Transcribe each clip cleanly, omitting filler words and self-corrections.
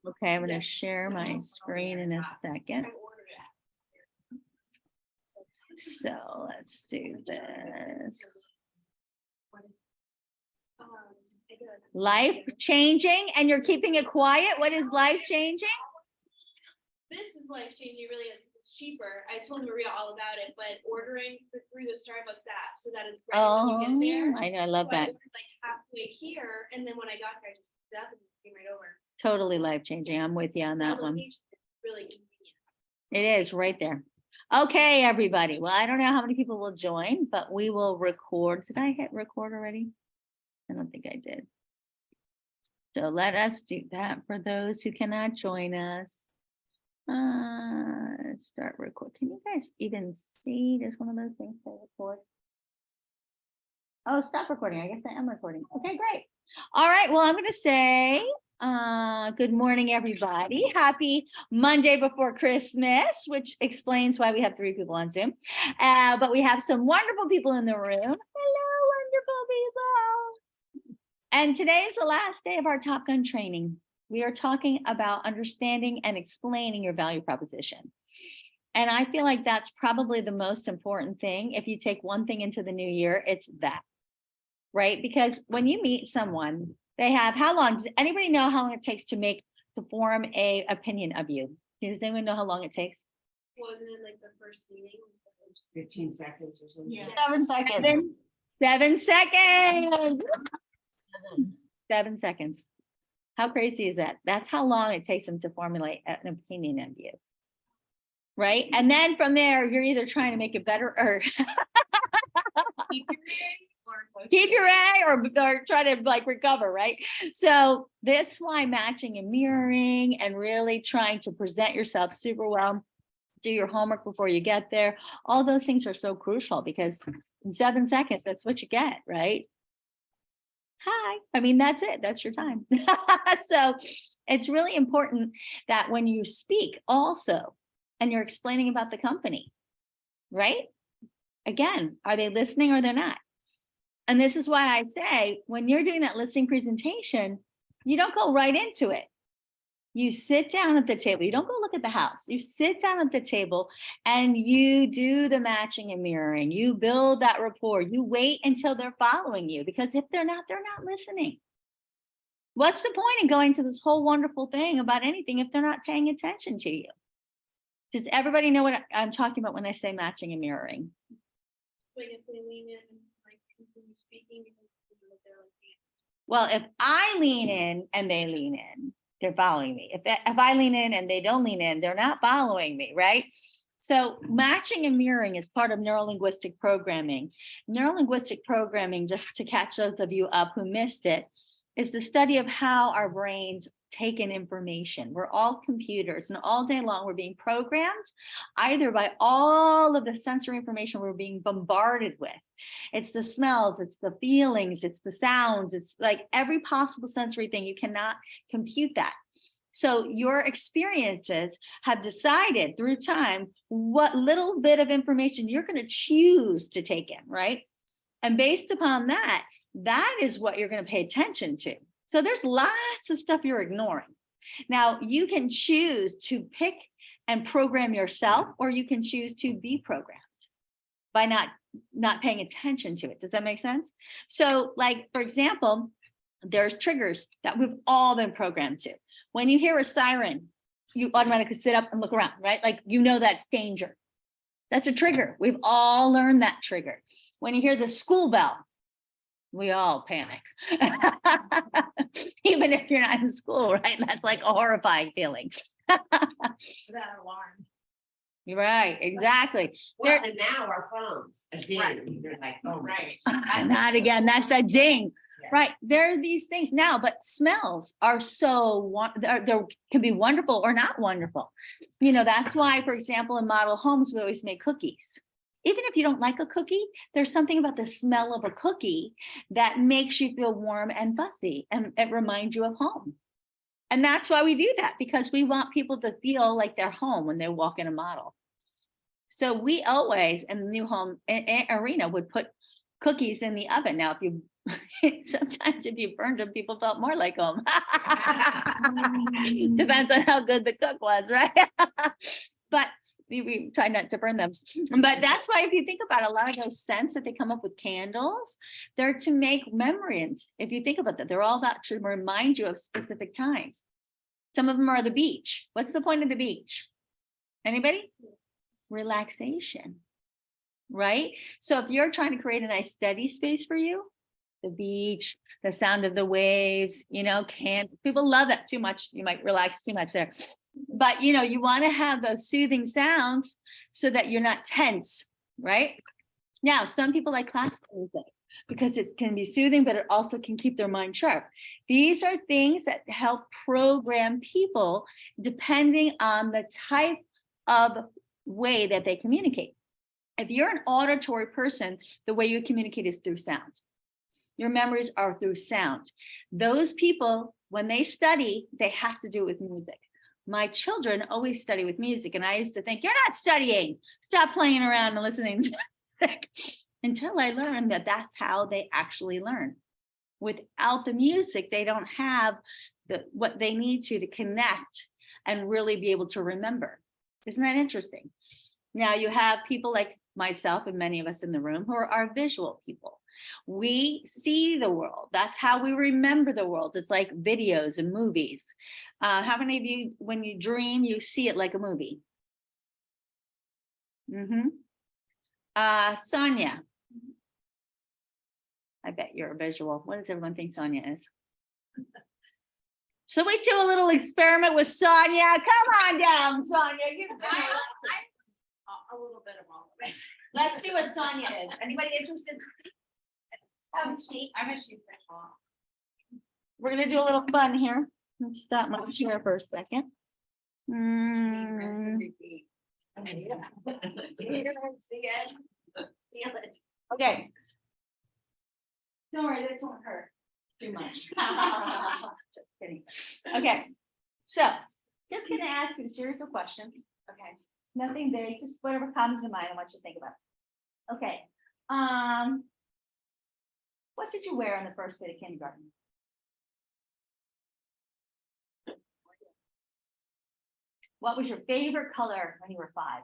Okay, I'm going to share my screen in a second. So let's do this. Life changing, and you're keeping it quiet. What is life changing? This is life changing, really. It's cheaper. I told Maria all about it, but ordering through the Starbucks app so that it's ready when you get there. I know, I love that. I was like halfway here, and then when I got there, I just picked it up and it came right over. Totally life changing. I'm with you on that one. Location is really convenient. It is right there. Okay, everybody. Well, I don't know how many people will join, but we will record. Did I hit record already? I don't think I did. So let us do that for those who cannot join us. Start record. Can you guys even see? There's one of those things to record. Oh, stop recording. I guess I am recording. Okay, great. All right. Well, I'm going to say good morning, everybody. Happy Monday before Christmas, which explains why we have 3 people on Zoom. But we have some wonderful people in the room. Hello, wonderful people. And today is the last day of our Top Gun training. We are talking about understanding and explaining your value proposition. And I feel like that's probably the most important thing. If you take one thing into the new year, it's that, right? Because when you meet someone, they have, how long, does anybody know how long it takes to form a opinion of you? Does anyone know how long it takes? Wasn't it like the first meeting? 15 seconds or something. Yeah. 7 seconds. 7 seconds. 7 seconds. How crazy is that? That's how long it takes them to formulate an opinion of you. Right? And then from there, you're either trying to make it better or keep your A or try to like recover, right? So that's why matching and mirroring and really trying to present yourself super well, do your homework before you get there. All those things are so crucial because in 7 seconds, that's what you get, right? Hi. I mean, that's it. That's your time. So it's really important that when you speak also, and you're explaining about the company, right? Again, are they listening or they're not? And this is why I say, when you're doing that listening presentation, you don't go right into it. You sit down at the table. You don't go look at the house. You sit down at the table and you do the matching and mirroring. You build that rapport. You wait until they're following you, because if they're not listening. What's the point in going to this whole wonderful thing about anything if they're not paying attention to you? Does everybody know what I'm talking about when I say matching and mirroring? Like if they lean in and like continue speaking because they're like, well, if I lean in and they lean in, they're following me. If I lean in and they don't lean in, they're not following me, right? So matching and mirroring is part of neurolinguistic programming. Neurolinguistic programming, just to catch those of you up who missed it, is the study of how our brains take in information. We're all computers, and all day long we're being programmed either by all of the sensory information we're being bombarded with. It's the smells, it's the feelings, it's the sounds, it's like every possible sensory thing. You cannot compute that. So your experiences have decided through time what little bit of information you're going to choose to take in, right? And based upon that, that is what you're going to pay attention to. So there's lots of stuff you're ignoring. Now, you can choose to pick and program yourself, or you can choose to be programmed by not paying attention to it. Does that make sense? So like, for example, there's triggers that we've all been programmed to. When you hear a siren, you automatically sit up and look around, right? Like, you know, that's danger. That's a trigger. We've all learned that trigger. When you hear the school bell, we all panic. Even if you're not in school, right? That's like a horrifying feeling. That alarm. You're right, exactly. Well, and now our phones, a ding, Right. you're like, oh, right. Not again, that's a ding. Yeah. Right, there are these things now, but smells are they can be wonderful or not wonderful. You know, that's why, for example, in model homes, we always make cookies. Even if you don't like a cookie, there's something about the smell of a cookie that makes you feel warm and fuzzy, and it reminds you of home. And that's why we do that, because we want people to feel like they're home when they walk in a model. So we always, in the new home arena, would put cookies in the oven. Now, if you sometimes if you burned them, people felt more like home. Depends on how good the cook was, right? But we try not to burn them. But that's why if you think about it, a lot of those scents that they come up with candles, they're to make memories. If you think about that, they're all about to remind you of specific times. Some of them are the beach. What's the point of the beach? Anybody? Relaxation, right? So if you're trying to create a nice steady space for you, the beach, the sound of the waves, people love that too much. You might relax too much there. But you want to have those soothing sounds so that you're not tense, right? Now, some people like classical music because it can be soothing, but it also can keep their mind sharp. These are things that help program people depending on the type of way that they communicate. If you're an auditory person, the way you communicate is through sound. Your memories are through sound. Those people, when they study, they have to do it with music. My children always study with music, and I used to think, you're not studying. Stop playing around and listening to music. Until I learned that that's how they actually learn. Without the music, they don't have what they need to connect and really be able to remember. Isn't that interesting? Now you have people like myself and many of us in the room who are visual people. We see the world. That's how we remember the world. It's like videos and movies. How many of you, when you dream, you see it like a movie? Sonia. I bet you're a visual. What does everyone think Sonia is? So we do a little experiment with Sonia. Come on down, Sonia. A little bit of all of it. Let's see what Sonia is. Anybody interested? I'm a sheep visual. We're gonna do a little fun here. Let's stop my share for a second. Rinse and repeat. See it. Feel it. Okay. Don't worry, this won't hurt too much. Just kidding. Okay, so just gonna ask you a series of questions. Okay. Nothing big, just whatever comes to mind. I want you to think about it. Okay. What did you wear on the first day of kindergarten? What was your favorite color when you were 5?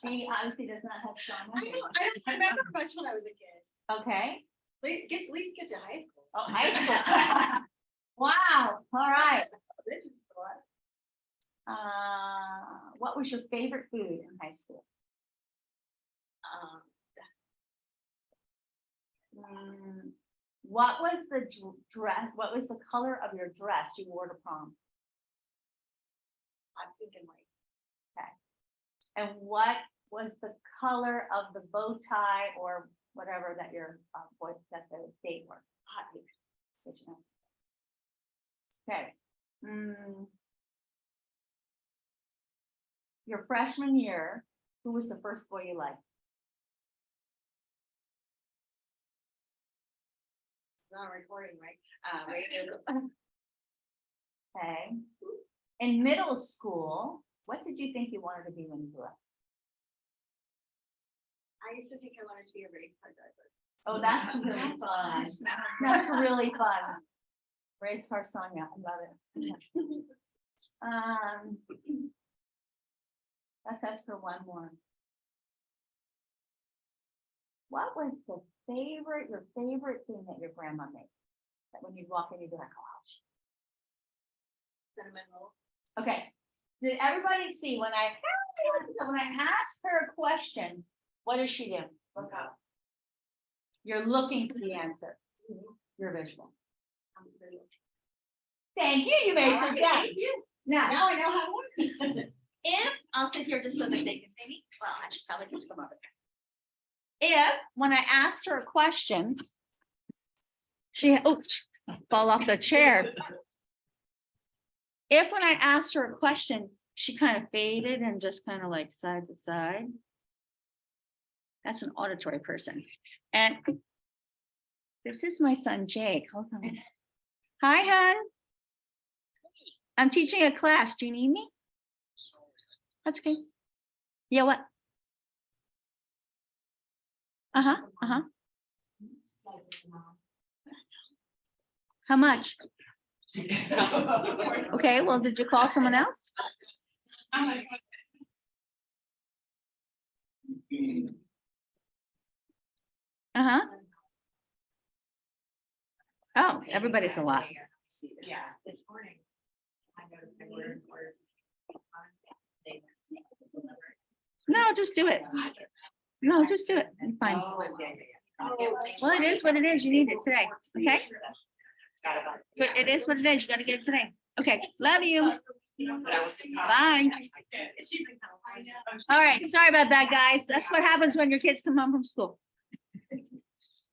She obviously does not have strong I memory. don't remember much when I was a kid. Okay. At least get to high school. Oh, high school. Wow. All right. What was your favorite food in high school? What was the dress? What was the color of your dress you wore to prom? I'm thinking like. And what was the color of the bow tie or whatever that your boy that the date were? Hot pink. Okay. Your freshman year, who was the first boy you liked? It's not recording, right? Radio. Okay. In middle school, what did you think you wanted to be when you grew up? I used to think I wanted to be a race car driver. Oh, that's really fun. That's really fun. Race car Sonia, I love it. Let's ask her one more. What was your favorite thing that your grandma made? That when you'd walk in, you'd be like, oh, Cinnamon roll. okay. Did everybody see when I asked her a question, what does she do? Look up. You're looking for the answer. You're visual. Thank you. You made some sense. Now I know how to work. if I'll sit here just so that they can see me. Well, I should probably just come over there. If when I asked her a question, she fall off the chair. If when I asked her a question, she kind of faded and just kind of like side to side. That's an auditory person. And this is my son, Jake. Hold on. Hi, hon. I'm teaching a class. Do you need me? That's okay. Yeah, what? Uh-huh, uh-huh. How much? Okay, well, did you call someone else? Uh-huh. Oh, everybody's a lot. Yeah, this morning. I noticed they were. No, just do it. No, just do it. You're fine. Well, it is what it is. You need it today, okay? But it is what it is. You gotta get it today. Okay, love you. Bye. All right, sorry about that, guys. That's what happens when your kids come home from school.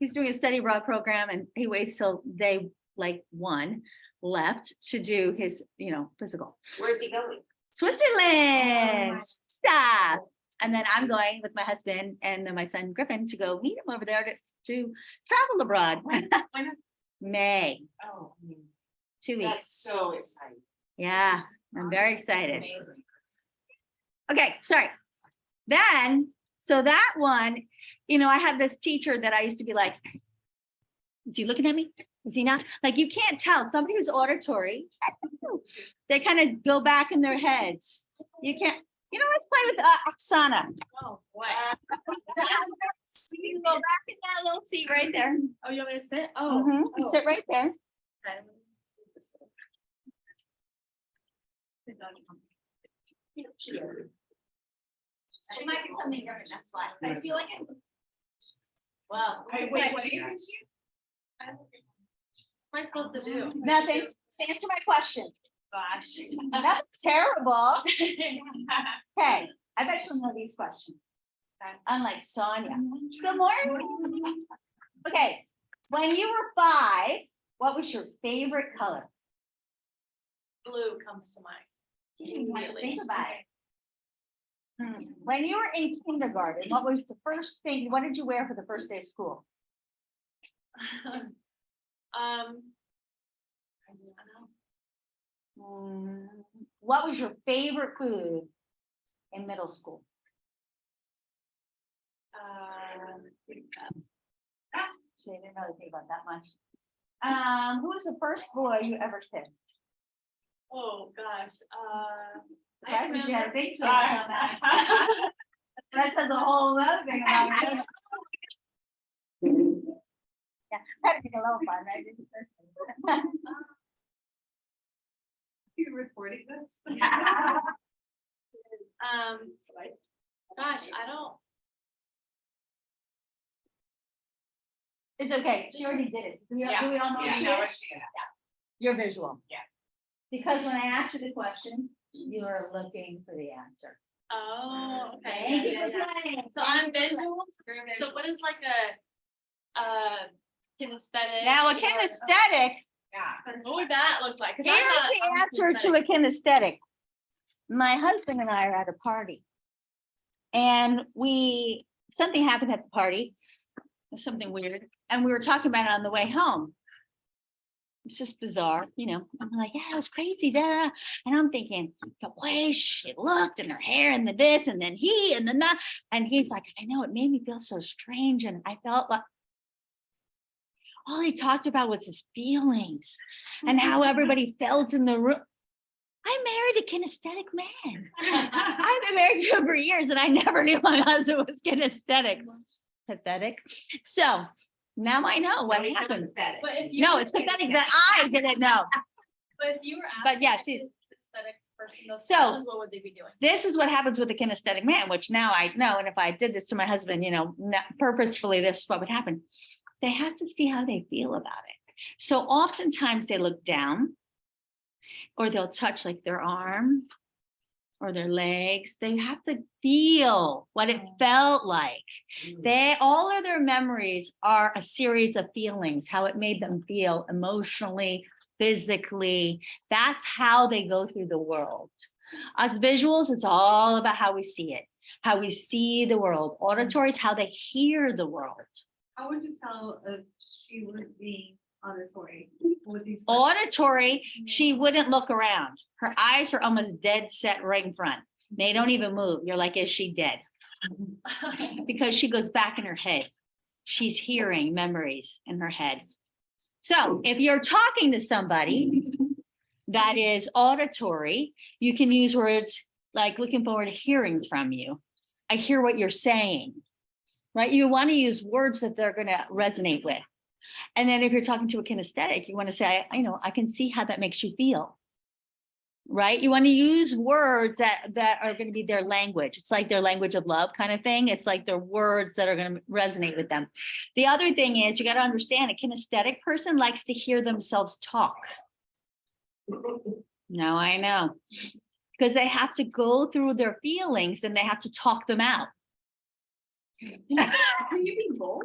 He's doing a study abroad program and he waits till day like 1 left to do his, physical. Where's he going? Switzerland, stop. And then I'm going with my husband and then my son Griffin to go meet him over there to travel abroad. May, Oh, 2 weeks. that's so exciting. Yeah, I'm very excited. Amazing. Okay, sorry. Then, so that one, I had this teacher that I used to be like, is he looking at me? Is he not? Like, you can't tell. Somebody who's auditory, they kind of go back in their heads. You can't, let's play with Oksana. Oh, boy. You can go back in that little seat right there. Oh, you want me to sit? Oh. Mhm, sit right there. She might be something different, that's why. I feel like it. Well. Wait, what am I supposed to do? Nothing. Just answer my question. Gosh. That's terrible. Okay, I bet you'll know these questions. Unlike Sonia. Good morning. Okay, when you were 5, what was your favorite color? Blue comes to mind. Immediately. Think about it. When you were in kindergarten, what was the first thing, what did you wear for the first day of school? I don't know. What was your favorite food in middle school? She didn't really think about that much. Who was the first boy you ever kissed? Oh, gosh. Surprised me she had a big Sorry. smile on that. That says a whole other thing about it. Yeah, that'd be a little fun, right? You recording this? Gosh, I don't. It's okay, she already did it. Do we all know Yeah, she no, did? she- You're visual. Yeah. Because when I asked you the question, you are looking for the answer. Oh, okay. Thank you yeah, for yeah. playing. So I'm visual. So what is like a kinesthetic? Now, a or- kinesthetic, Yeah. What would that look like? 'Cause I'm here's not- the I'm answer to a kinesthetic. My husband and I are at a party. And something happened at the party, something weird, and we were talking about it on the way home. It's just bizarre, I'm like, yeah, it was crazy, da, da, da. And I'm thinking, the way she looked and her hair and the this and then he and then that. And he's like, I know, it made me feel so strange. And I felt like all he talked about was his feelings and how everybody felt in the room. I married a kinesthetic man. I've been married to him for years and I never knew my husband was kinesthetic. Pathetic. So now I know what happened. But if you No, it's pathetic that I didn't know. But if you were But asking yeah, a see- kinesthetic person those So- questions, what would they be doing? This is what happens with a kinesthetic man, which now I know. And if I did this to my husband, purposefully, this is what would happen. They have to see how they feel about it. So oftentimes they look down or they'll touch like their arm or their legs. They have to feel what it felt like. All of their memories are a series of feelings, how it made them feel emotionally, physically. That's how they go through the world. Us visuals, it's all about how we see it, how we see the world. Auditory is how they hear the world. How would you tell if she would be auditory with these? Auditory, she wouldn't look around. Her eyes are almost dead set right in front. They don't even move. You're like, is she dead? Because she goes back in her head. She's hearing memories in her head. So if you're talking to somebody that is auditory, you can use words like looking forward to hearing from you. I hear what you're saying, right? You want to use words that they're going to resonate with. And then if you're talking to a kinesthetic, you want to say, I can see how that makes you feel. Right? You want to use words that are going to be their language. It's like their language of love kind of thing. It's like their words that are going to resonate with them. The other thing is you got to understand a kinesthetic person likes to hear themselves talk. No, I know. Because they have to go through their feelings and they have to talk them out. Can you be both?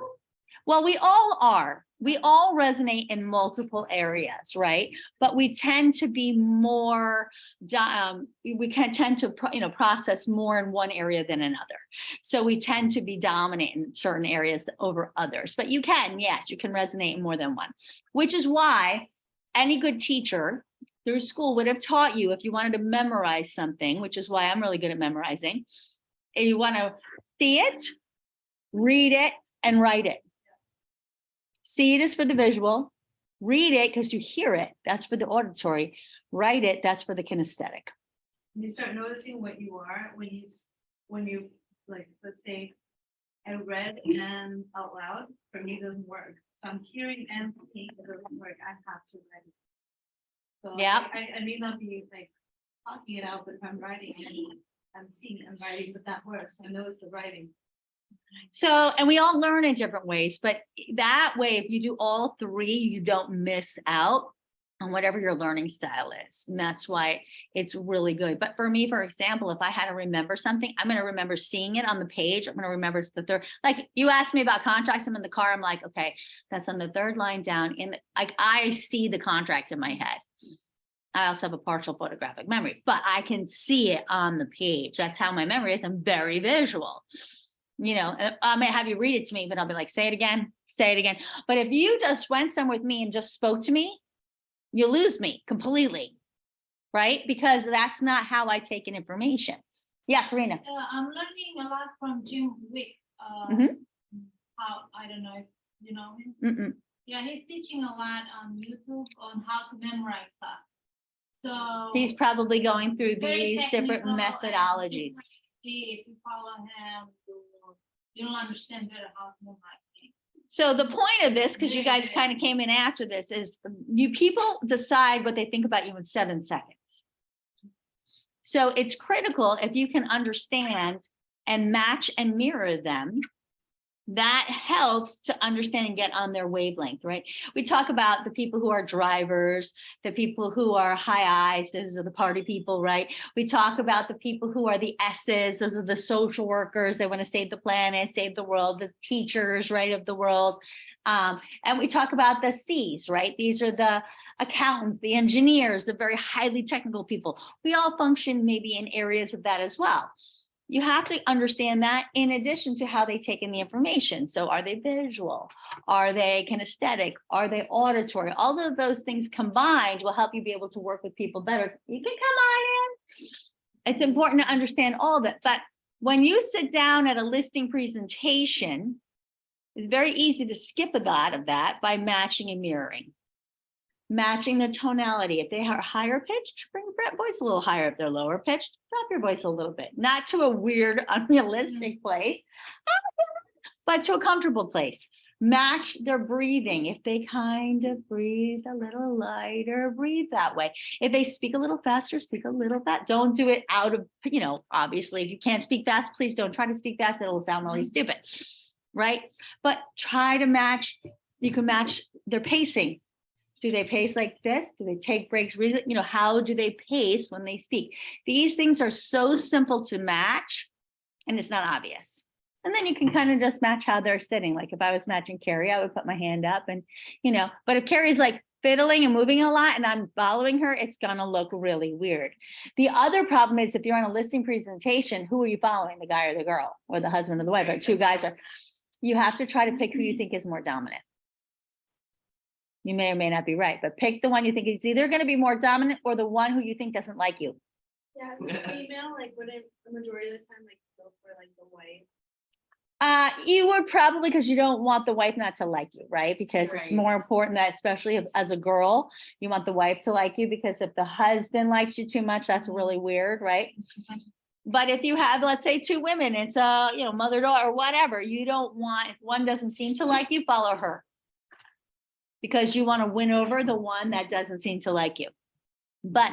Well, we all are. We all resonate in multiple areas, right? But we tend to be more, we can tend to, process more in one area than another. So we tend to be dominant in certain areas over others. But you can, yes, you can resonate in more than one, which is why any good teacher through school would have taught you if you wanted to memorize something, which is why I'm really good at memorizing. And you want to see it, read it, and write it. See it is for the visual, read it because you hear it, that's for the auditory, write it, that's for the kinesthetic. You start noticing what you are when you like, let's say, I read and out loud, for me it doesn't work. So I'm hearing and speaking, it doesn't work, I have to write it. So Yeah. I may not be like talking it out, but if I'm writing and I'm seeing and writing, but that works, I know it's the writing. So, and we all learn in different ways, but that way, if you do all three, you don't miss out on whatever your learning style is. And that's why it's really good. But for me, for example, if I had to remember something, I'm going to remember seeing it on the page. I'm going to remember the third, like you asked me about contracts. I'm in the car. I'm like, okay, that's on the third line down in like, I see the contract in my head. I also have a partial photographic memory, but I can see it on the page. That's how my memory is. I'm very visual. I may have you read it to me, but I'll be like, say it again, say it again. But if you just went somewhere with me and just spoke to me, you lose me completely, right? Because that's not how I take in information. Yeah, Karina. I'm learning a lot from Jim Wick. Mhm. How, I don't know if you know him. Mm-mm. Yeah, he's teaching a lot on YouTube on how to memorize stuff. So He's probably going through very these different technical and methodologies. see if you follow him, you'll understand better how to memorize things. So the point of this, because you guys kind of came in after this, is you people decide what they think about you in 7 seconds. So it's critical if you can understand and match and mirror them. That helps to understand and get on their wavelength, right? We talk about the people who are drivers, the people who are high I's, those are the party people, right? We talk about the people who are the S's, those are the social workers. They want to save the planet, save the world, the teachers, right, of the world. And we talk about the C's, right? These are the accountants, the engineers, the very highly technical people. We all function maybe in areas of that as well. You have to understand that in addition to how they take in the information. So are they visual? Are they kinesthetic? Are they auditory? All of those things combined will help you be able to work with people better. You can come on in. It's important to understand all of it. But when you sit down at a listing presentation, it's very easy to skip a lot of that by matching and mirroring. Matching the tonality. If they are higher pitched, bring your voice a little higher. If they're lower pitched, drop your voice a little bit. Not to a weird, unrealistic place, but to a comfortable place. Match their breathing. If they kind of breathe a little lighter, breathe that way. If they speak a little faster, speak a little fast. Don't do it out of, obviously, if you can't speak fast, please don't try to speak fast. It'll sound really stupid, right? But try to match. You can match their pacing. Do they pace like this? Do they take breaks? Really, how do they pace when they speak? These things are so simple to match and it's not obvious. And then you can kind of just match how they're sitting. Like if I was matching Carrie, I would put my hand up and, but if Carrie's like fiddling and moving a lot and I'm following her, it's going to look really weird. The other problem is if you're on a listing presentation, who are you following? The guy or the girl or the husband or the wife, or two guys you have to try to pick who you think is more dominant. You may or may not be right, but pick the one you think is either going to be more dominant or the one who you think doesn't like you. Yeah, the female, like, wouldn't the majority of the time, like, go for, like, the white? You would probably, because you don't want the wife not to like you, right? Because it's Right. more important that, especially as a girl, you want the wife to like you, because if the husband likes you too much, that's really weird, right? But if you have, let's say, two women, it's mother, daughter, or whatever, you don't want, if one doesn't seem to like you, follow her. Because you want to win over the one that doesn't seem to like you. But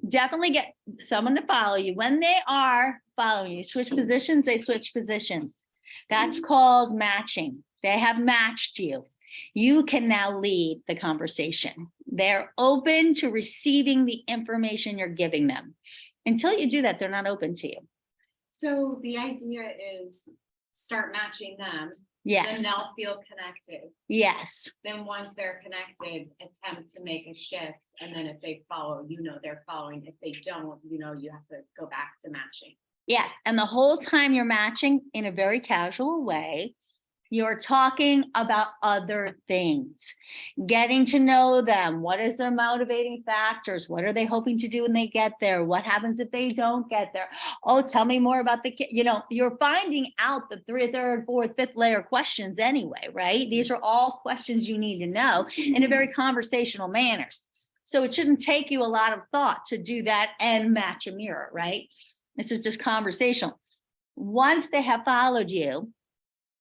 definitely get someone to follow you. When they are following you, switch positions, they switch positions. That's called matching. They have matched you. You can now lead the conversation. They're open to receiving the information you're giving them. Until you do that, they're not open to you. So the idea is start matching them, Yes, then they'll feel connected. yes, Then once they're connected, attempt to make a shift. And then if they follow, they're following. If they don't, you have to go back to matching. yes. And the whole time you're matching in a very casual way, you're talking about other things, getting to know them. What is their motivating factors? What are they hoping to do when they get there? What happens if they don't get there? Oh, tell me more about the kid. You're finding out the third, fourth, fifth layer questions anyway, right? These are all questions you need to know in a very conversational manner. So it shouldn't take you a lot of thought to do that and match a mirror, right? This is just conversational. Once they have followed you,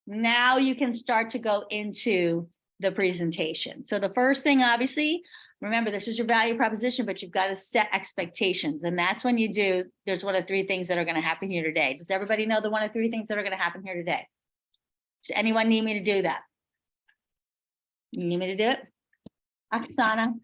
now you can start to go into the presentation. So the first thing, obviously, remember, this is your value proposition, but you've got to set expectations. And that's when you do, there's one of three things that are going to happen here today. Does everybody know the one of three things that are going to happen here today? Does anyone need me to do that? You need me to do it? Oksana,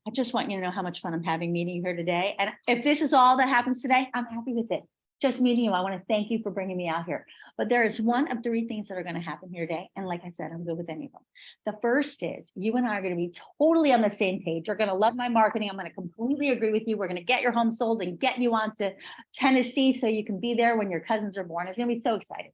I just want you to know how much fun I'm having meeting you here today. And if this is all that happens today, I'm happy with it. Just meeting you. I want to thank you for bringing me out here. But there is one of three things that are going to happen here today. And like I said, I'm good with any of them. The first is you and I are going to be totally on the same page. You're going to love my marketing. I'm going to completely agree with you. We're going to get your home sold and get you on to Tennessee so you can be there when your cousins are born. It's going to be so exciting.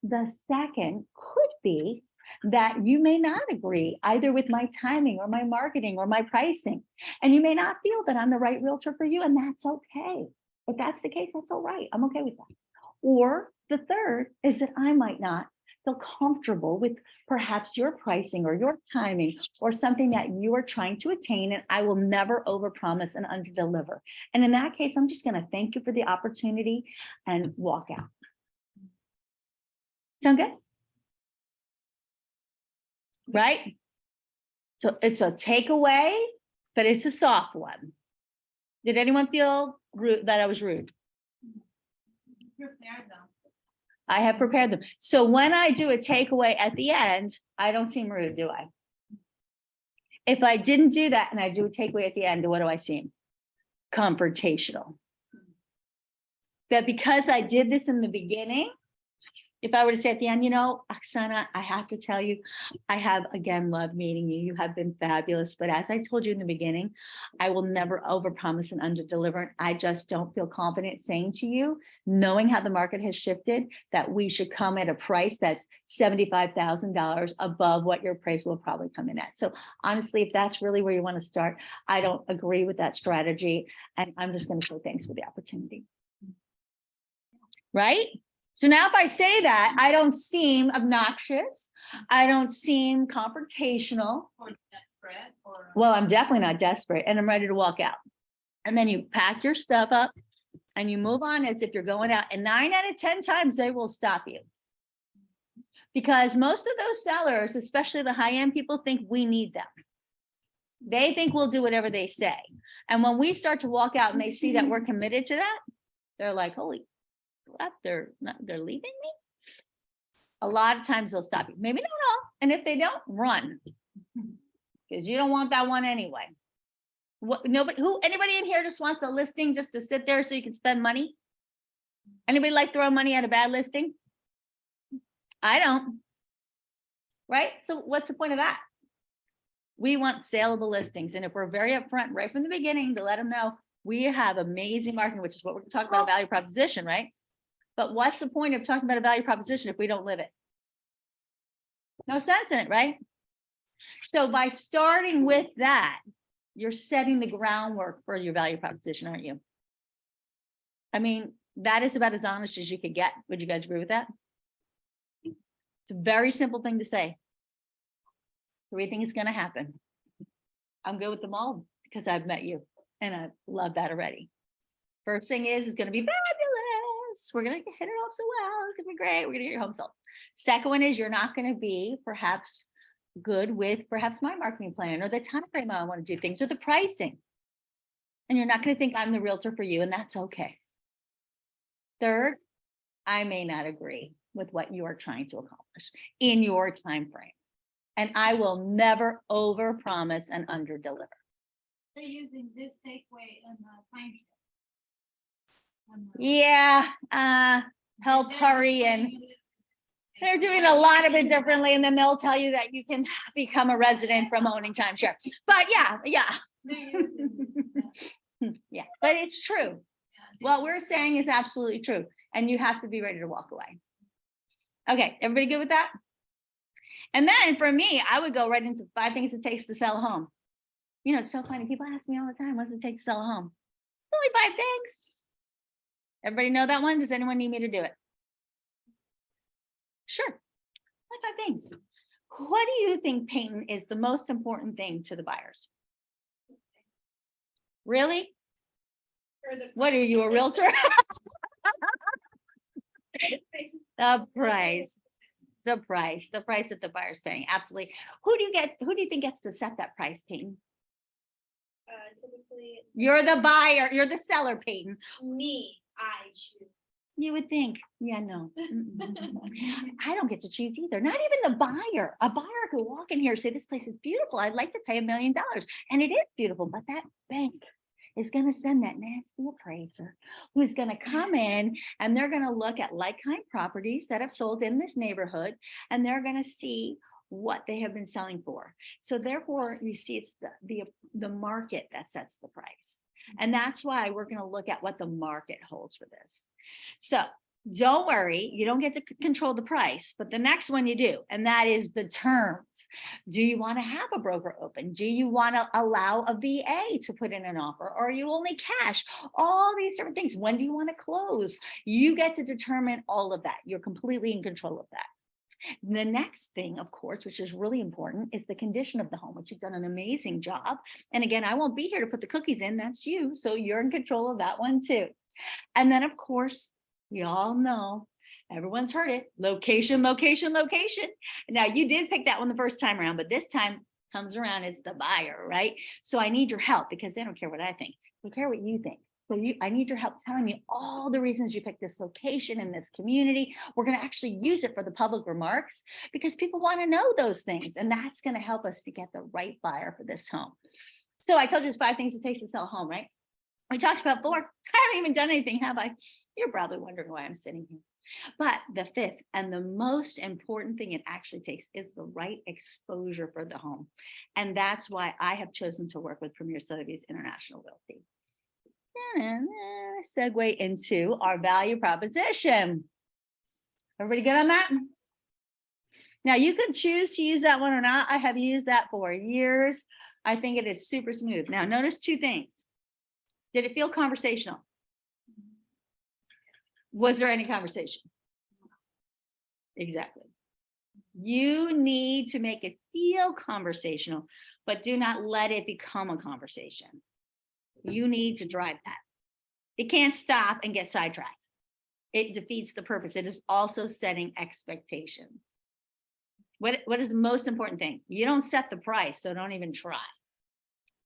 The second could be that you may not agree either with my timing or my marketing or my pricing. And you may not feel that I'm the right realtor for you, and that's okay. If that's the case, that's all right. I'm okay with that. Or the third is that I might not feel comfortable with perhaps your pricing or your timing or something that you are trying to attain, and I will never overpromise and underdeliver. And in that case, I'm just going to thank you for the opportunity and walk out. Sound good? Right? So it's a takeaway, but it's a soft one. Did anyone feel rude that I was rude? Prepare them. I have prepared them. So when I do a takeaway at the end, I don't seem rude, do I? If I didn't do that and I do a takeaway at the end, what do I seem? Confrontational. That because I did this in the beginning, if I were to say at the end, Oksana, I have to tell you, I have again loved meeting you. You have been fabulous. But as I told you in the beginning, I will never overpromise and underdeliver. I just don't feel confident saying to you, knowing how the market has shifted, that we should come at a price that's $75,000 above what your price will probably come in at. So honestly, if that's really where you want to start, I don't agree with that strategy. And I'm just going to say thanks for the opportunity. Right? So now if I say that, I don't seem obnoxious. I don't seem confrontational. Or desperate, or. Well, I'm definitely not desperate and I'm ready to walk out. And then you pack your stuff up and you move on as if you're going out. And 9 out of 10 times they will stop you. Because most of those sellers, especially the high-end people, think we need them. They think we'll do whatever they say. And when we start to walk out and they see that we're committed to that, they're like, holy crap, they're leaving me. A lot of times they'll stop you. Maybe not all. And if they don't, run. Because you don't want that one anyway. Anybody in here just wants a listing just to sit there so you can spend money? Anybody like throwing money at a bad listing? I don't. Right? So what's the point of that? We want saleable listings. And if we're very upfront right from the beginning to let them know we have amazing marketing, which is what we're talking about, a value proposition, right? But what's the point of talking about a value proposition if we don't live it? No sense in it, right? So by starting with that, you're setting the groundwork for your value proposition, aren't you? I mean, that is about as honest as you could get. Would you guys agree with that? It's a very simple thing to say. 3 things gonna happen. I'm good with them all because I've met you and I love that already. First thing is, it's gonna be fabulous. We're gonna hit it off so well. It's gonna be great. We're gonna get your home sold. Second one is you're not gonna be perhaps good with perhaps my marketing plan or the time frame I want to do things or the pricing. And you're not gonna think I'm the realtor for you, and that's okay. Third, I may not agree with what you are trying to accomplish in your time frame. And I will never overpromise and underdeliver. They're using this takeaway in the time. Yeah, help hurry, and they're doing a lot of it differently, and then they'll tell you that you can become a resident from owning timeshare. But yeah, yeah, but it's true. What we're saying is absolutely true, and you have to be ready to walk away. Okay, everybody good with that? And then for me, I would go right into 5 things it takes to sell a home. You know, it's so funny. People ask me all the time, what does it take to sell a home? Only 5 things. Everybody know that one? Does anyone need me to do it? Sure. Only 5 things. What do you think, Peyton, is the most important thing to the buyers? Really? Or the What are you, a realtor? The price. The price that the buyer's paying. Absolutely. Who do you think gets to set that price, Peyton? Typically, You're the buyer, you're the seller, Peyton. me, I choose. You would think, yeah, no. I don't get to choose either. Not even the buyer. A buyer could walk in here and say, this place is beautiful. I'd like to pay $1 million. And it is beautiful, but that bank is going to send that nasty appraiser who's going to come in and they're going to look at like-kind properties that have sold in this neighborhood, and they're going to see what they have been selling for. So therefore, you see, it's the market that sets the price. And that's why we're going to look at what the market holds for this. So don't worry, you don't get to control the price, but the next one you do, and that is the terms. Do you want to have a broker open? Do you want to allow a VA to put in an offer? Or are you only cash? All these different things. When do you want to close? You get to determine all of that. You're completely in control of that. The next thing, of course, which is really important, is the condition of the home, which you've done an amazing job. And again, I won't be here to put the cookies in, that's you. So you're in control of that one too. And then, of course, we all know, everyone's heard it, location, location, location. Now, you did pick that one the first time around, but this time comes around as the buyer, right? So I need your help because they don't care what I think. They care what you think. So I need your help telling me all the reasons you picked this location in this community. We're going to actually use it for the public remarks because people want to know those things. And that's going to help us to get the right buyer for this home. So I told you there's 5 things it takes to sell a home, right? We talked about 4. I haven't even done anything, have I? You're probably wondering why I'm sitting here. But the 5th and the most important thing it actually takes is the right exposure for the home. And that's why I have chosen to work with Premier Sotheby's International Realty. Segue into our value proposition. Everybody good on that? Now you can choose to use that one or not. I have used that for years. I think it is super smooth. Now notice 2 things. Did it feel conversational? Was there any conversation? Exactly. You need to make it feel conversational, but do not let it become a conversation. You need to drive that. It can't stop and get sidetracked. It defeats the purpose. It is also setting expectations. What is the most important thing? You don't set the price, so don't even try.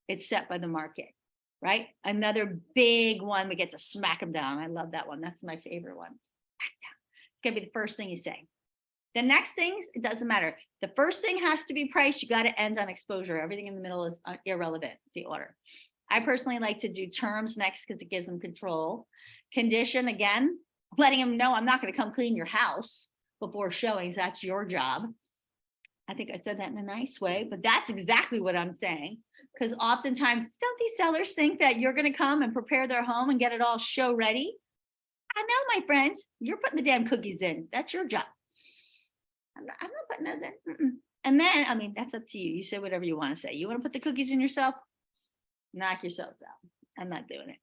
It's set by the market, right? Another big one, we get to smack them down. I love that one. That's my favorite one. It's gonna be the first thing you say. The next things, it doesn't matter. The first thing has to be price. You got to end on exposure. Everything in the middle is irrelevant, the order. I personally like to do terms next because it gives them control. Condition, again, letting them know I'm not going to come clean your house before showings. That's your job. I think I said that in a nice way, but that's exactly what I'm saying. Because oftentimes, don't these sellers think that you're going to come and prepare their home and get it all show ready? I know, my friends, you're putting the damn cookies in. That's your job. I'm not putting those in. And then, I mean, that's up to you. You say whatever you want to say. You want to put the cookies in yourself? Knock yourselves out. I'm not doing it.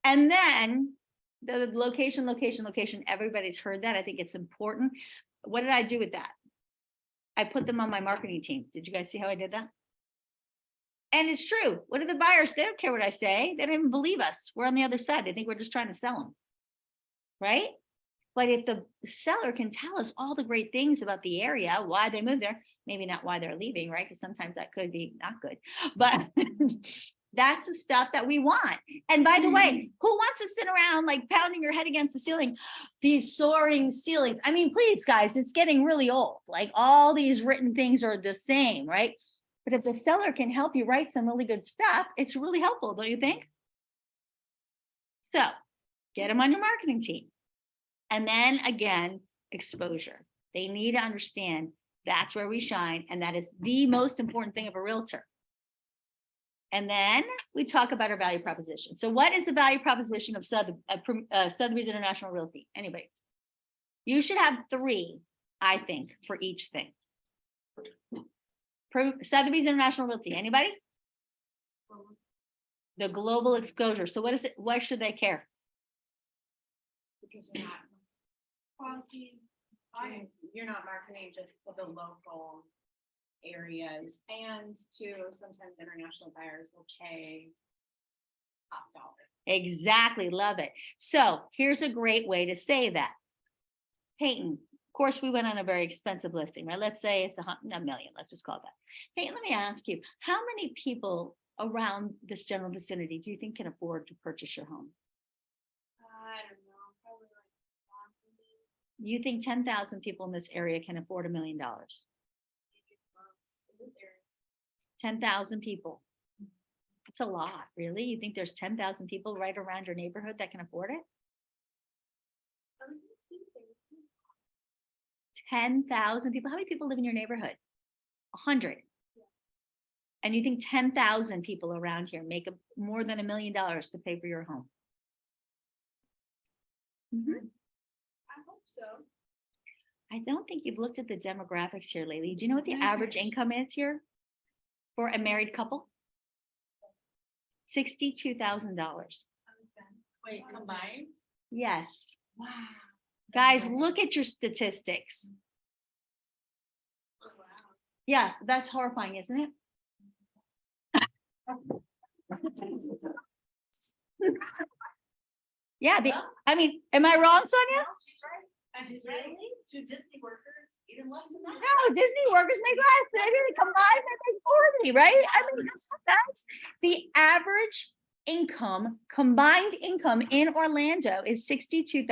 And then the location, location, location. Everybody's heard that. I think it's important. What did I do with that? I put them on my marketing team. Did you guys see how I did that? And it's true. What are the buyers? They don't care what I say. They don't even believe us. We're on the other side. They think we're just trying to sell them. Right? But if the seller can tell us all the great things about the area, why they moved there, maybe not why they're leaving, right? Because sometimes that could be not good, but that's the stuff that we want. And by the way, who wants to sit around like pounding your head against the ceiling? These soaring ceilings. I mean, please, guys, it's getting really old. Like all these written things are the same, right? But if the seller can help you write some really good stuff, it's really helpful, don't you think? So get them on your marketing team. And then again, exposure. They need to understand that's where we shine, and that is the most important thing of a realtor. And then we talk about our value proposition. So what is the value proposition of Sotheby's International Realty? Anybody? You should have 3, I think, for each thing. Sotheby's International Realty, anybody? The global exposure. So what is it? Why should they care? Because you're not marketing just to the local areas, and to sometimes international buyers will pay top dollar. Exactly, love it. So here's a great way to say that. Peyton, of course, we went on a very expensive listing, right? Let's say it's a million, let's just call it that. Peyton, let me ask you, how many people around this general vicinity do you think can afford to purchase your home? I don't know, probably like. You think 10,000 people in this area can afford $1 million? 10,000 people. That's a lot, really? You think there's 10,000 people right around your neighborhood that can afford it? 10,000 people. How many people live in your neighborhood? 100. And you think 10,000 people around here make more than $1 million to pay for your home? Mhm. I hope so. I don't think you've looked at the demographics here lately. Do you know what the average income is here for a married couple? $62,000. Wait, combined? Yes. Wow. Guys, look at your statistics. Oh, wow. Yeah, that's horrifying, isn't it? Yeah, I mean, am I wrong, Sonia? And she's right, 2 Disney workers, even less than that. No, Disney workers make less. They really combined, they make 40, right? I mean, that's the average income, combined income in Orlando is $62,000.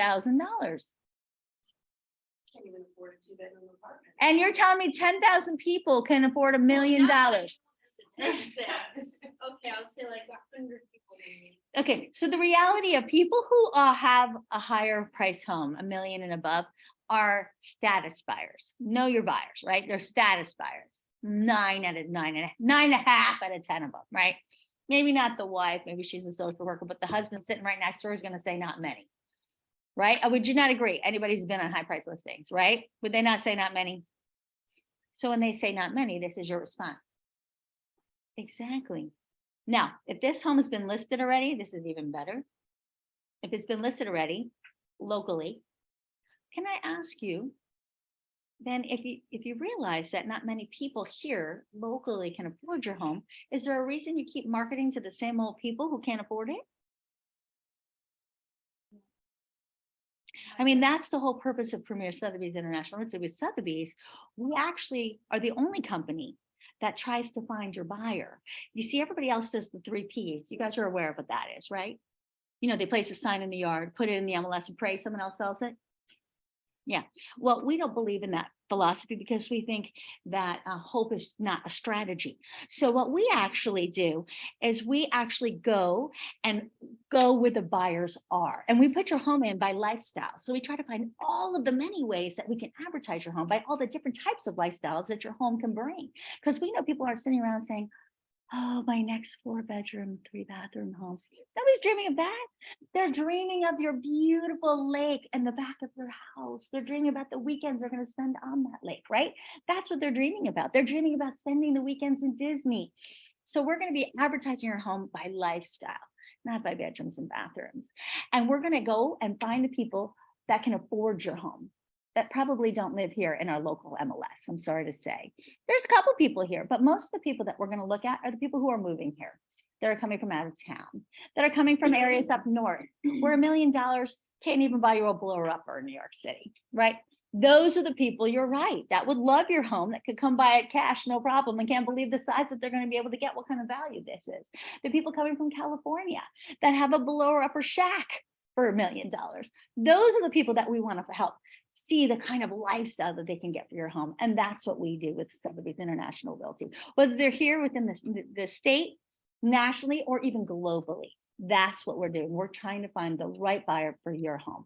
Can't even afford a 2-bedroom apartment. And you're telling me 10,000 people can afford $1 million. Statistics. Okay, I'll say like 100 people maybe. Okay, so the reality of people who have a higher price home, $1 million and above, are status buyers. Know your buyers, right? They're status buyers. 9 out of 9.5 out of 10 of them, right? Maybe not the wife, maybe she's a social worker, but the husband sitting right next to her is going to say not many, right? Would you not agree? Anybody who's been on high price listings, right? Would they not say not many? So when they say not many, this is your response. Exactly. Now, if this home has been listed already, this is even better. If it's been listed already locally, can I ask you, then if you realize that not many people here locally can afford your home, is there a reason you keep marketing to the same old people who can't afford it? I mean, that's the whole purpose of Premier Sotheby's International Realty. With Sotheby's, we actually are the only company that tries to find your buyer. You see, everybody else does the 3 Ps. You guys are aware of what that is, right? You know, they place a sign in the yard, put it in the MLS and pray someone else sells it. Yeah, well, we don't believe in that philosophy because we think that hope is not a strategy. So what we actually do is we actually go where the buyers are, and we put your home in by lifestyle. So we try to find all of the many ways that we can advertise your home by all the different types of lifestyles that your home can bring. Because we know people are sitting around saying, oh, my next 4-bedroom, 3-bathroom home. Nobody's dreaming of that. They're dreaming of your beautiful lake in the back of their house. They're dreaming about the weekends they're going to spend on that lake, right? That's what they're dreaming about. They're dreaming about spending the weekends in Disney. So we're going to be advertising your home by lifestyle, not by bedrooms and bathrooms. And we're going to go and find the people that can afford your home. that probably don't live here in our local MLS. I'm sorry to say. There's a couple people here, but most of the people that we're going to look at are the people who are moving here, that are coming from out of town, that are coming from areas up north, where $1 million can't even buy you a blower upper in New York City, right? Those are the people, you're right, that would love your home, that could come buy it cash, no problem, and can't believe the size that they're going to be able to get, what kind of value this is. The people coming from California that have a blower upper shack for $1 million. Those are the people that we want to help see the kind of lifestyle that they can get for your home. And that's what we do with Sotheby's International Realty, whether they're here within the state, nationally, or even globally. That's what we're doing. We're trying to find the right buyer for your home.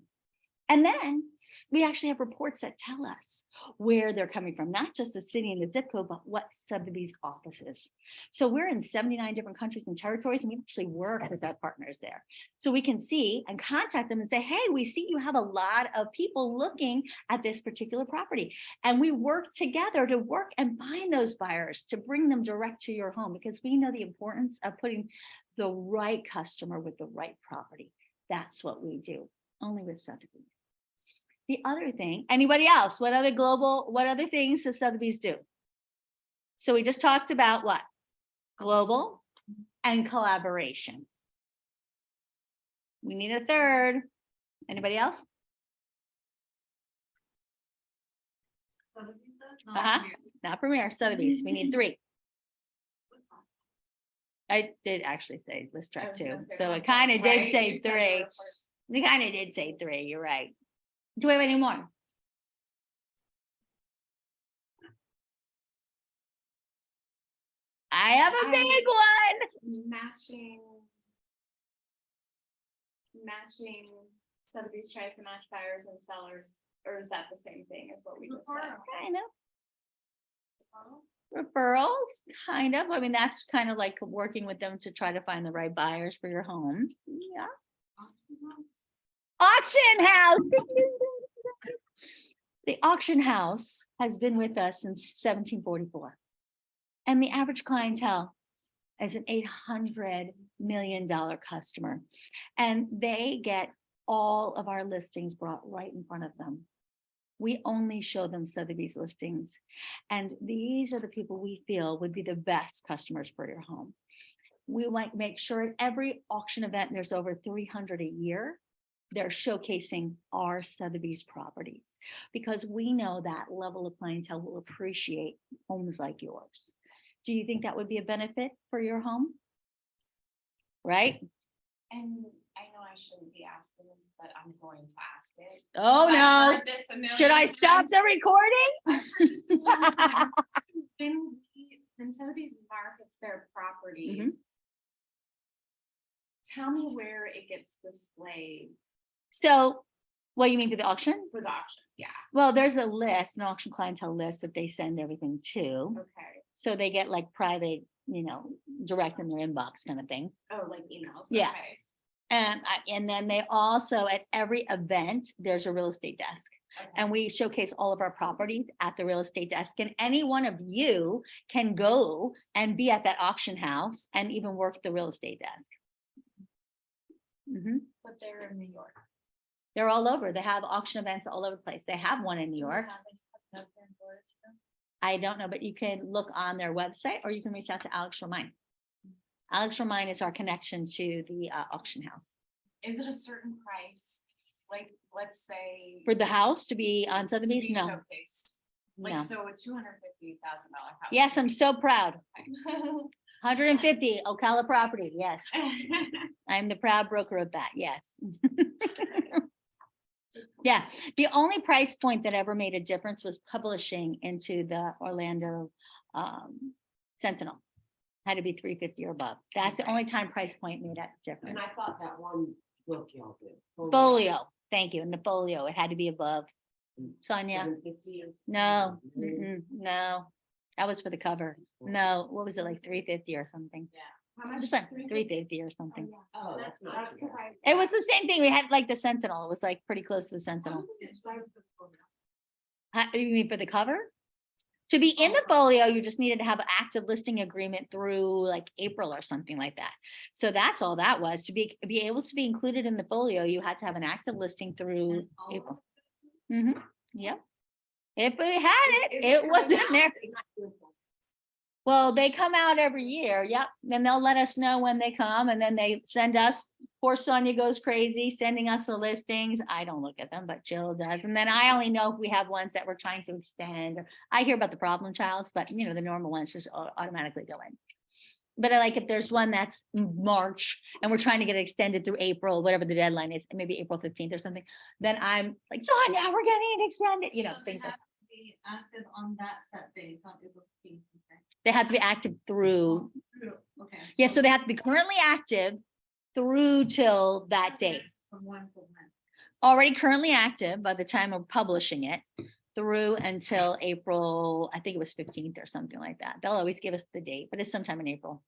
And then we actually have reports that tell us where they're coming from, not just the city and the zip code, but what Sotheby's offices. So we're in 79 different countries and territories, and we actually work with our partners there. So we can see and contact them and say, hey, we see you have a lot of people looking at this particular property. And we work together to work and find those buyers to bring them direct to your home, because we know the importance of putting the right customer with the right property. That's what we do, only with Sotheby's. The other thing, anybody else? What other things does Sotheby's do? So we just talked about what? Global and collaboration. We need a third. Anybody else? Not Premier, Sotheby's. We need 3. I did actually say list track 2. So it kind of did say 3. We kind of did say 3. You're right. Do we have any more? I have a big one. Matching Sotheby's tries to match buyers and sellers, or is that the same thing as what we just said? Kind of. Referrals, kind of. I mean, that's kind of like working with them to try to find the right buyers for your home. Yeah. Auction house. The auction house has been with us since 1744. And the average clientele is an $800 million customer. And they get all of our listings brought right in front of them. We only show them Sotheby's listings. And these are the people we feel would be the best customers for your home. We might make sure at every auction event, there's over 300 a year, they're showcasing our Sotheby's properties, because we know that level of clientele will appreciate homes like yours. Do you think that would be a benefit for your home? Right? And I know I shouldn't be asking this, but I'm going to ask it. Oh, I've no. heard this a million Should I stop times. the recording? I've heard this a million times. When Sotheby's markets their properties, tell me where it gets displayed So what you mean for the auction? for the auction. Yeah, Well, there's a list, an auction clientele list that they send everything to. okay. So they get like private, direct in their inbox kind of thing. Oh, like emails. Yeah. Okay. And then they also, at every event, there's a real estate desk. Okay. And we showcase all of our properties at the real estate desk. And any one of you can go and be at that auction house and even work the real estate desk. Mhm. But they're in New York. They're all over. They have auction events all over the place. They have one in New York. I don't know, but you can look on their website, or you can reach out to Alex Romine. Alex Romine is our connection to the auction house. Is it a certain price? Like, let's say. For the house to be on to Sotheby's? be No, showcased? Like, no. so a $250,000 house. Yes, I'm so proud. 150 Ocala property. Yes, I'm the proud broker of that. Yes. Yeah, the only price point that ever made a difference was publishing into the Orlando Sentinel. Had to be 350 or above. That's the only time price point made a And difference. I thought that one book y'all did. Folio, thank you. And the folio, it had to be above. Sonia, 750 or- no, no, that was for the cover. No, what was it, like 350 or something? How much? Just like 350 or something. Oh, that's not. That's too because bad. I. It was the same thing. We had like the Sentinel. It was like pretty close to the Sentinel. You mean for the cover? To be in the folio, you just needed to have an active listing agreement through like April or something like that. So that's all that was. To be able to be included in the folio, you had to have an active listing through April. Mhm. Yep. If we had it, it wasn't there. Well, they come out every year, yep, then they'll let us know when they come, and then they send us, poor Sonia goes crazy, sending us the listings. I don't look at them, but Jill does, and then I only know if we have ones that we're trying to extend, or I hear about the problem childs, but you know, the normal ones just automatically go in. But I like if there's one that's March, and we're trying to get it extended through April, whatever the deadline is, maybe April 15th or something, then I'm like, Sonia, we're getting it extended, you know, So they things like. have to be active on that set day, not April 15th, okay? They have to be active through, True, okay. yeah, so they have to be currently active through till that date. From when to when? Already currently active by the time of publishing it through until April, I think it was 15th or something like that. They'll always give us the date, but it's sometime in April.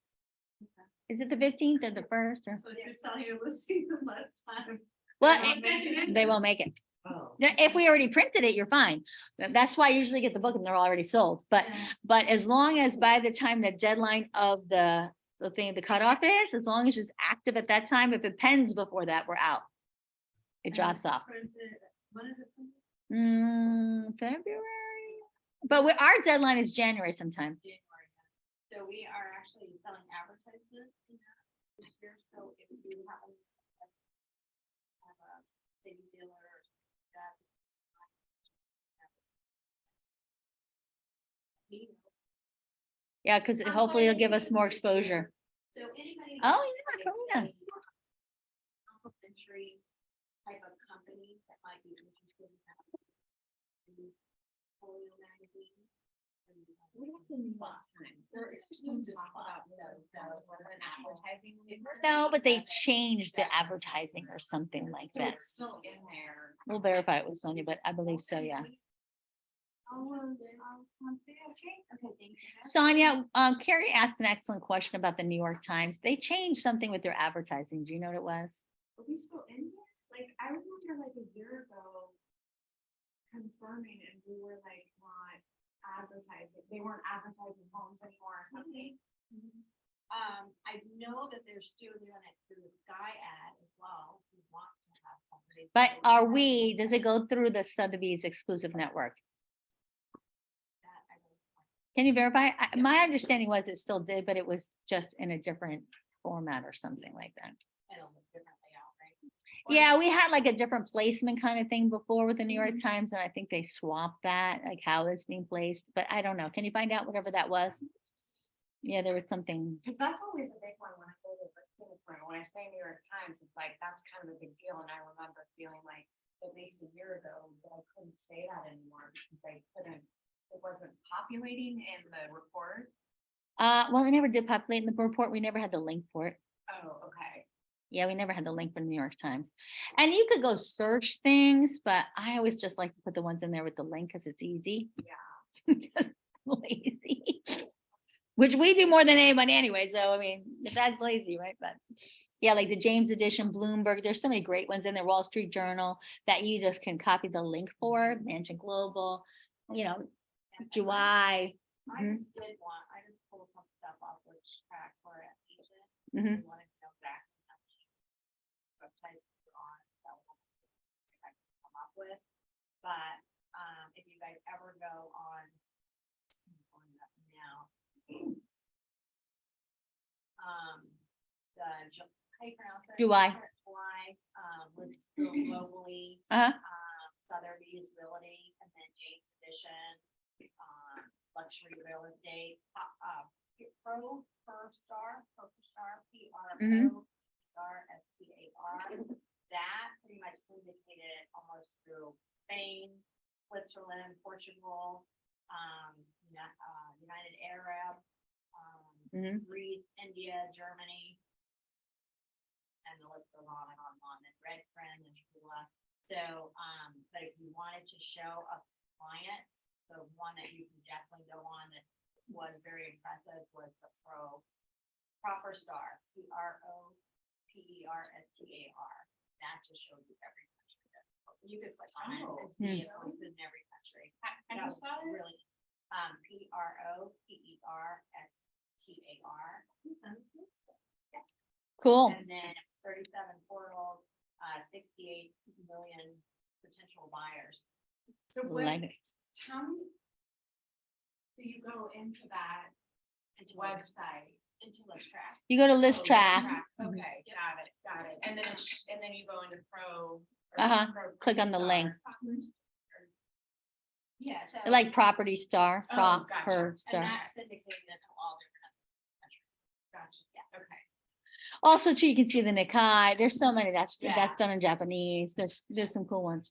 Is it the 15th or the 1st or? So if you're selling your listing the last time. Well, won't make it. they won't make it. Oh. Now, if we already printed it, you're fine. That's why I usually get the book and they're already sold. But as long as by the time the deadline of the thing, the cutoff is, as long as it's active at that time, if it pens before that, we're out. It And drops it's off. printed- When is it printed? February. But our deadline is January sometime. January. So we are actually selling advertisements in that this year, so if you happen to have a city dealer or something like that. Yeah, because I'm hopefully sorry, it'll give I us didn't more hear you. exposure. So anybody. Oh, that's yeah, like Karina. a Complimentary type of company that might be interested in that. Folio magazine. We're interested to talk about those, more than advertising. No, but they changed the advertising or something like So that. it's still in there. We'll verify it with Sonia, but I believe so, yeah. Okay, thank you. Sonia, Carrie asked an excellent question about the New York Times. They changed something with their advertising. Do you know what it was? Are we still in here? Like, I remember like a year ago confirming and we were like not advertising, they weren't advertising homes anymore or something. I know that they're still doing it through the Sky ad as well. If you want to have somebody. But go are with we, does it go through the Sotheby's exclusive network? that, I don't know. Can you verify? My understanding was it still did, but it was just in a different format or something like that. It'll look different layout, right? Yeah, we had like a different placement kind of thing before with the New York Times, and I think they swapped that, like how it's being placed, but I don't know. Can you find out whatever that was? Yeah, there was something. Cause that's always a big one when I go to the listing appointment. When I say New York Times, it's like, that's kind of a big deal. And I remember feeling like at least a year ago that I couldn't say that anymore because I couldn't, it wasn't populating in the report. Well, I never did populate in the report. We never had the link for it. Oh, okay. Yeah, we never had the link for the New York Times. And you could go search things, but I always just like to put the ones in there with the link because it's easy. Yeah. Just lazy. Which we do more than anybody anyway, so I mean, if that's lazy, right? But yeah, like the James Edition, Bloomberg, there's so many great ones in there, Wall Street Journal, that you just can copy the link for, Mansion Global, you know, July. I Mhm. just did want, I just pulled some stuff off which track for an agent. Mhm. I wanted to know exactly how many websites you're on, so I can come up with. But, if you guys ever go on, I'm pulling it up now. How you pronounce it? July. July, with globally, Uh-huh. Sotheby's Realty, and then James Edition, luxury real estate, per star, Mhm. PRSTAR. That pretty much syndicated almost through Spain, Switzerland, Portugal, United Arab, Mhm. Greece, India, Germany. And the list goes on and on and on, and Red Friend and Shula. So, but if you wanted to show a client, the one that you can definitely go on that was very impressive was the Proper Star, PROPERSTAR. That just shows you every country. You could click on it and see it listed in every country. Can you spell it? Really, PROPERSTAR. Cool. And then 37 portals, 68 million potential buyers. So Like what, it. tell me. So you go into that website, into List Track. You go to list Oh, track, Okay, got it. And then and then you go into Pro. Click on the link. Yeah, so. like Property Star, Oh, prop, gotcha. per And star. that's indicating that to all different countries. Gotcha, yeah, okay. Also, too, you can see the Nikkei. There's so many that's Yeah. done in Japanese. There's some cool ones.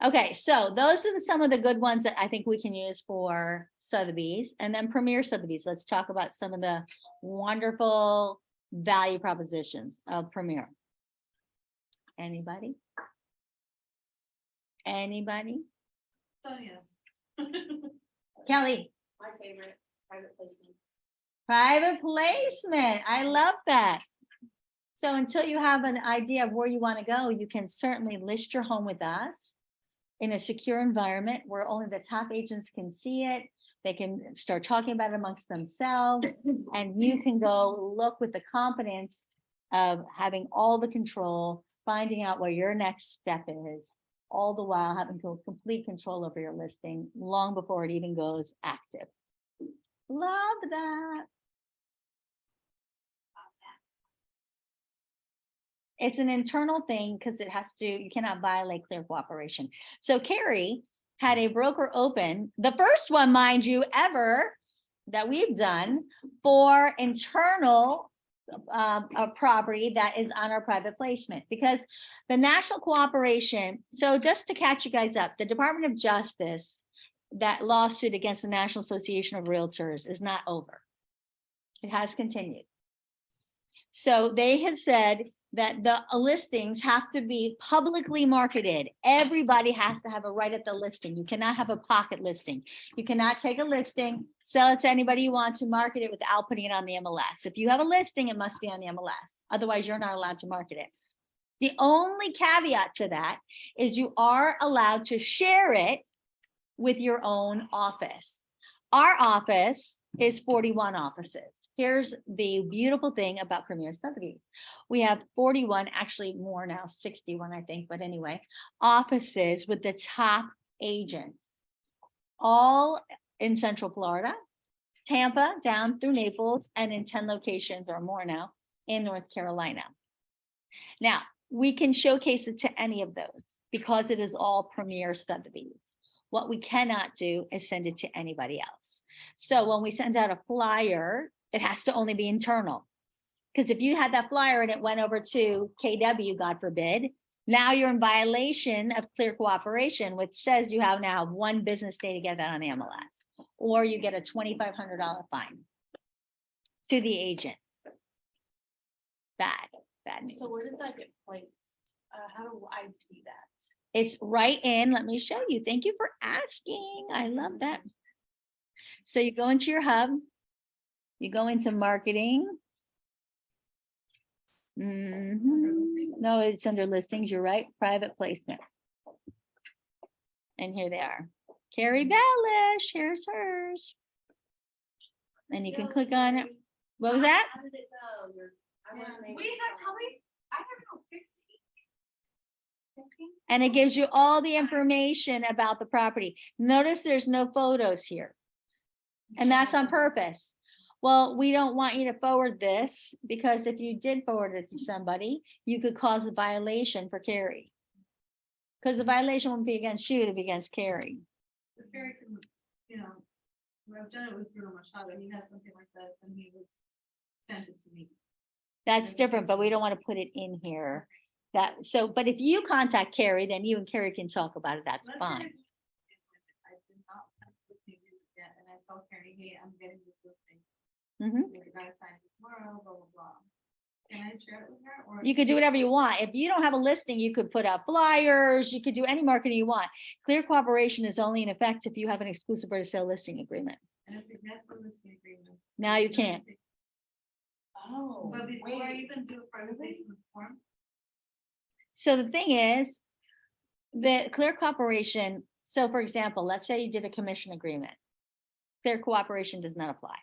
Okay, so those are some of the good ones that I think we can use for Sotheby's, and then Premier Sotheby's. Let's talk about some of the wonderful value propositions of Premier. Anybody? Anybody? Sonia. Kelly? My favorite private placement. Private placement. I love that. So until you have an idea of where you want to go, you can certainly list your home with us in a secure environment where only the top agents can see it. They can start talking about it amongst themselves, and you can go look with the confidence of having all the control, finding out where your next step is, all the while having complete control over your listing long before it even goes active. Love that. It's an internal thing because it has to, you cannot violate clear cooperation. So Carrie had a broker open, the first one, mind you, ever that we've done for internal a property that is on our private placement, because the national cooperation. So just to catch you guys up, the Department of Justice, that lawsuit against the National Association of Realtors is not over. It has continued. So they have said that the listings have to be publicly marketed. Everybody has to have a right at the listing. You cannot have a pocket listing. You cannot take a listing, sell it to anybody you want to, market it without putting it on the MLS. If you have a listing, it must be on the MLS. Otherwise, you're not allowed to market it. The only caveat to that is you are allowed to share it with your own office. Our office is 41 offices. Here's the beautiful thing about Premier Sotheby's. We have 41, actually more now, 61, I think, but anyway, offices with the top agents, all in Central Florida, Tampa, down through Naples, and in 10 locations or more now in North Carolina. Now, we can showcase it to any of those because it is all Premier Sotheby's. What we cannot do is send it to anybody else. So when we send out a flyer, it has to only be internal. Because if you had that flyer and it went over to KW, God forbid, now you're in violation of clear cooperation, which says you have now 1 business day to get that on the MLS, or you get a $2,500 fine to the agent. Bad news. So where does that get placed? How do I see that? It's right in, let me show you. Thank you for asking. I love that. So you go into your hub, you go into marketing. No, it's under listings. You're right. Private placement. And here they are. Carrie Bellish, here's hers. And you can click on it. What was that? How did it go? We had probably, I don't know, 15. And it gives you all the information about the property. Notice there's no photos here. And that's on purpose. Well, we don't want you to forward this because if you did forward it to somebody, you could cause a violation for Carrie. Because the violation wouldn't be against you, it'd be against Carrie. The ferry can, you know, where I've done it with Bruno Machado, he had something like this and he would send it to me. That's different, but we don't want to put it in here. But if you contact Carrie, then you and Carrie can talk about it. That's Let's say fine. I did not send this to you yet, and I told Carrie, hey, I'm getting this listing. Mhm. You're gonna sign it tomorrow, blah, blah, blah. Can I share it with her or? You could do whatever you want. If you don't have a listing, you could put out flyers, you could do any marketing you want. Clear cooperation is only in effect if you have an exclusive for sale listing agreement. And if it's not for listing agreement. Now you can't. Oh, But before I even do a private placement form, So the thing is, the clear cooperation, so for example, let's say you did a commission agreement. Clear cooperation does not apply.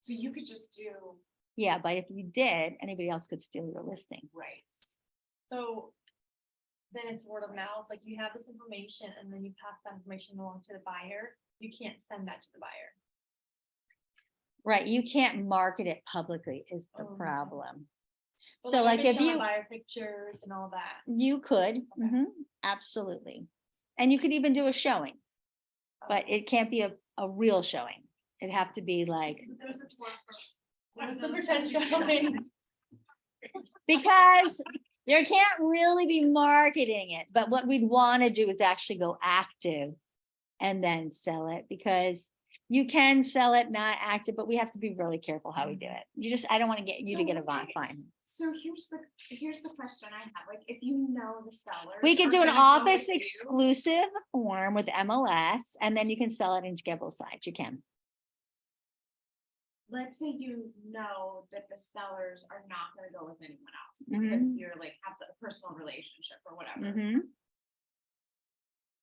so you could just do, Yeah, but if you did, anybody else could steal your listing. right. So then it's word of mouth, like you have this information and then you pass that information along to the buyer, you can't send that to the buyer. Right, you can't market it publicly is the Oh, okay. problem. But So like if show my you, buyer pictures and all that. you could, absolutely. And you could even do a showing, but it can't be a real showing. It'd have to be like, There's a tour What's the potential? because there can't really be marketing it, but what we'd want to do is actually go active and then sell it, because you can sell it not active, but we have to be really careful how we do it. I don't want to get you to So get a what fine. So here's the question I have, like, if you know the sellers. We could are do an gonna go office with you, exclusive form with MLS, and then you can sell it and get both sides. You can. Let's say you know that the sellers are not gonna go with anyone else, Mm-hmm. because you're like, have a personal relationship or whatever. Mhm.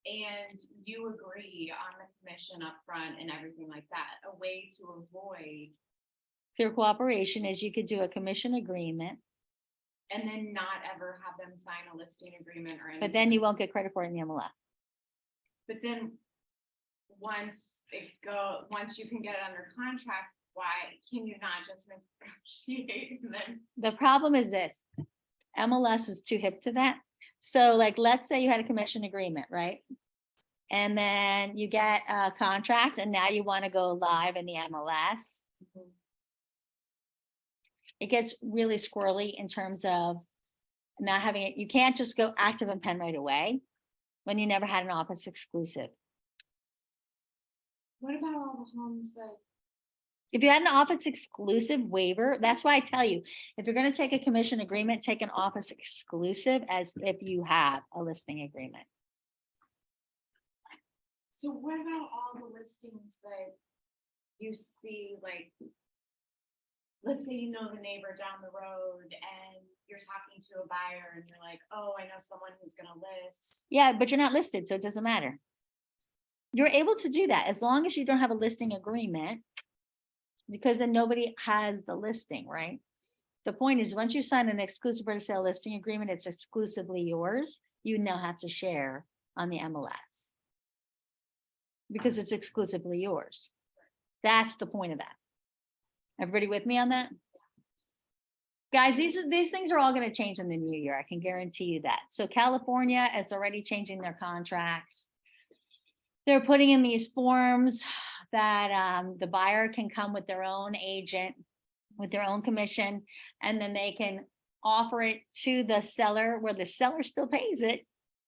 And you agree on the commission up front and everything like that, a way to avoid, Pure cooperation is you could do a commission agreement, and then not ever have them sign a listing agreement or anything. but then you won't get credit for it in the MLS. But then, once once you can get it under contract, why can you not just negotiate and then? The problem is this, MLS is too hip to that. So like, let's say you had a commission agreement, right? And then you get a contract and now you want to go live in the MLS. It gets really squirrely in terms of not having it. You can't just go active and pen right away when you never had an office exclusive. What about all the homes that? If you had an office exclusive waiver, that's why I tell you, if you're gonna take a commission agreement, take an office exclusive as if you have a listing agreement. So what about all the listings that you see, like, let's say you know the neighbor down the road and you're talking to a buyer and you're like, oh, I know someone who's gonna list. Yeah, but you're not listed, so it doesn't matter. You're able to do that as long as you don't have a listing agreement, because then nobody has the listing, right? The point is, once you sign an exclusive for sale listing agreement, it's exclusively yours. You now have to share on the MLS. Because it's exclusively yours. That's the point of that. Everybody with me on that? Guys, these things are all going to change in the new year. I can guarantee you that. So California is already changing their contracts. They're putting in these forms that the buyer can come with their own agent, with their own commission, and then they can offer it to the seller where the seller still pays it,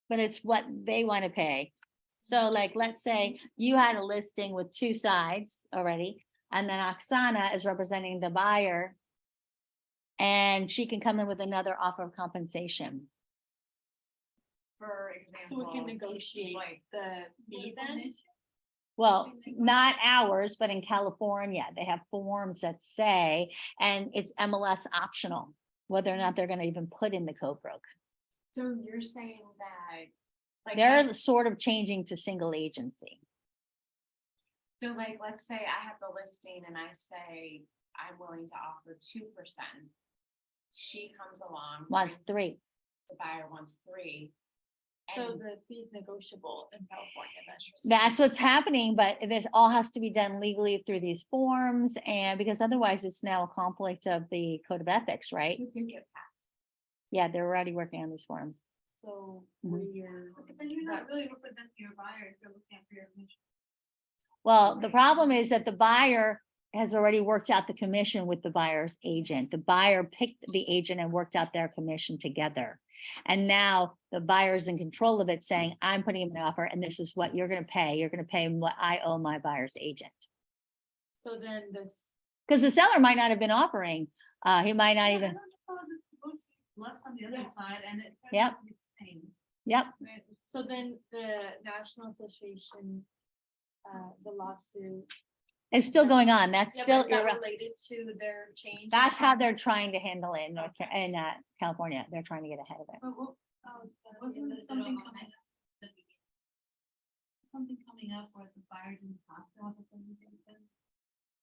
but it's what they want to pay. So like, let's say you had a listing with two sides already, and then Oksana is representing the buyer, and she can come in with another offer of compensation. For So we example. can negotiate like, the fee then? Well, not ours, but in California, they have forms that say, and it's MLS optional, whether or not they're gonna even put in the co-broke. So you're saying that. Like, They're let's- sort of changing to single agency. So like, let's say I have the listing and I say, I'm willing to offer 2%. She comes along. Wants brings- 3. The buyer wants 3. So And the fee is negotiable in California, that's just. That's what's happening, but it all has to be done legally through these forms, and because otherwise it's now a conflict of the code of ethics, right? you can get past. Yeah, they're already working on these forms. So Mhm. we're. But then you're not really representing your buyer if you're looking at for your commission. Well, the problem is that the buyer has already worked out the commission with the buyer's agent. The buyer picked the agent and worked out their commission together. And now the buyer's in control of it, saying, I'm putting him an offer and this is what you're gonna pay. You're gonna pay what I owe my buyer's agent. So then this, Because the seller might not have been offering, he might not even, Less on the other side and it. Yep. yep, so then the National Association, the lawsuit. it's still going on. That's Yeah, still, but is that irre- related to their change? that's how they're trying to handle it in California. They're trying to get ahead of it. Wasn't something coming? Something coming up where the buyer didn't have to have a presentation?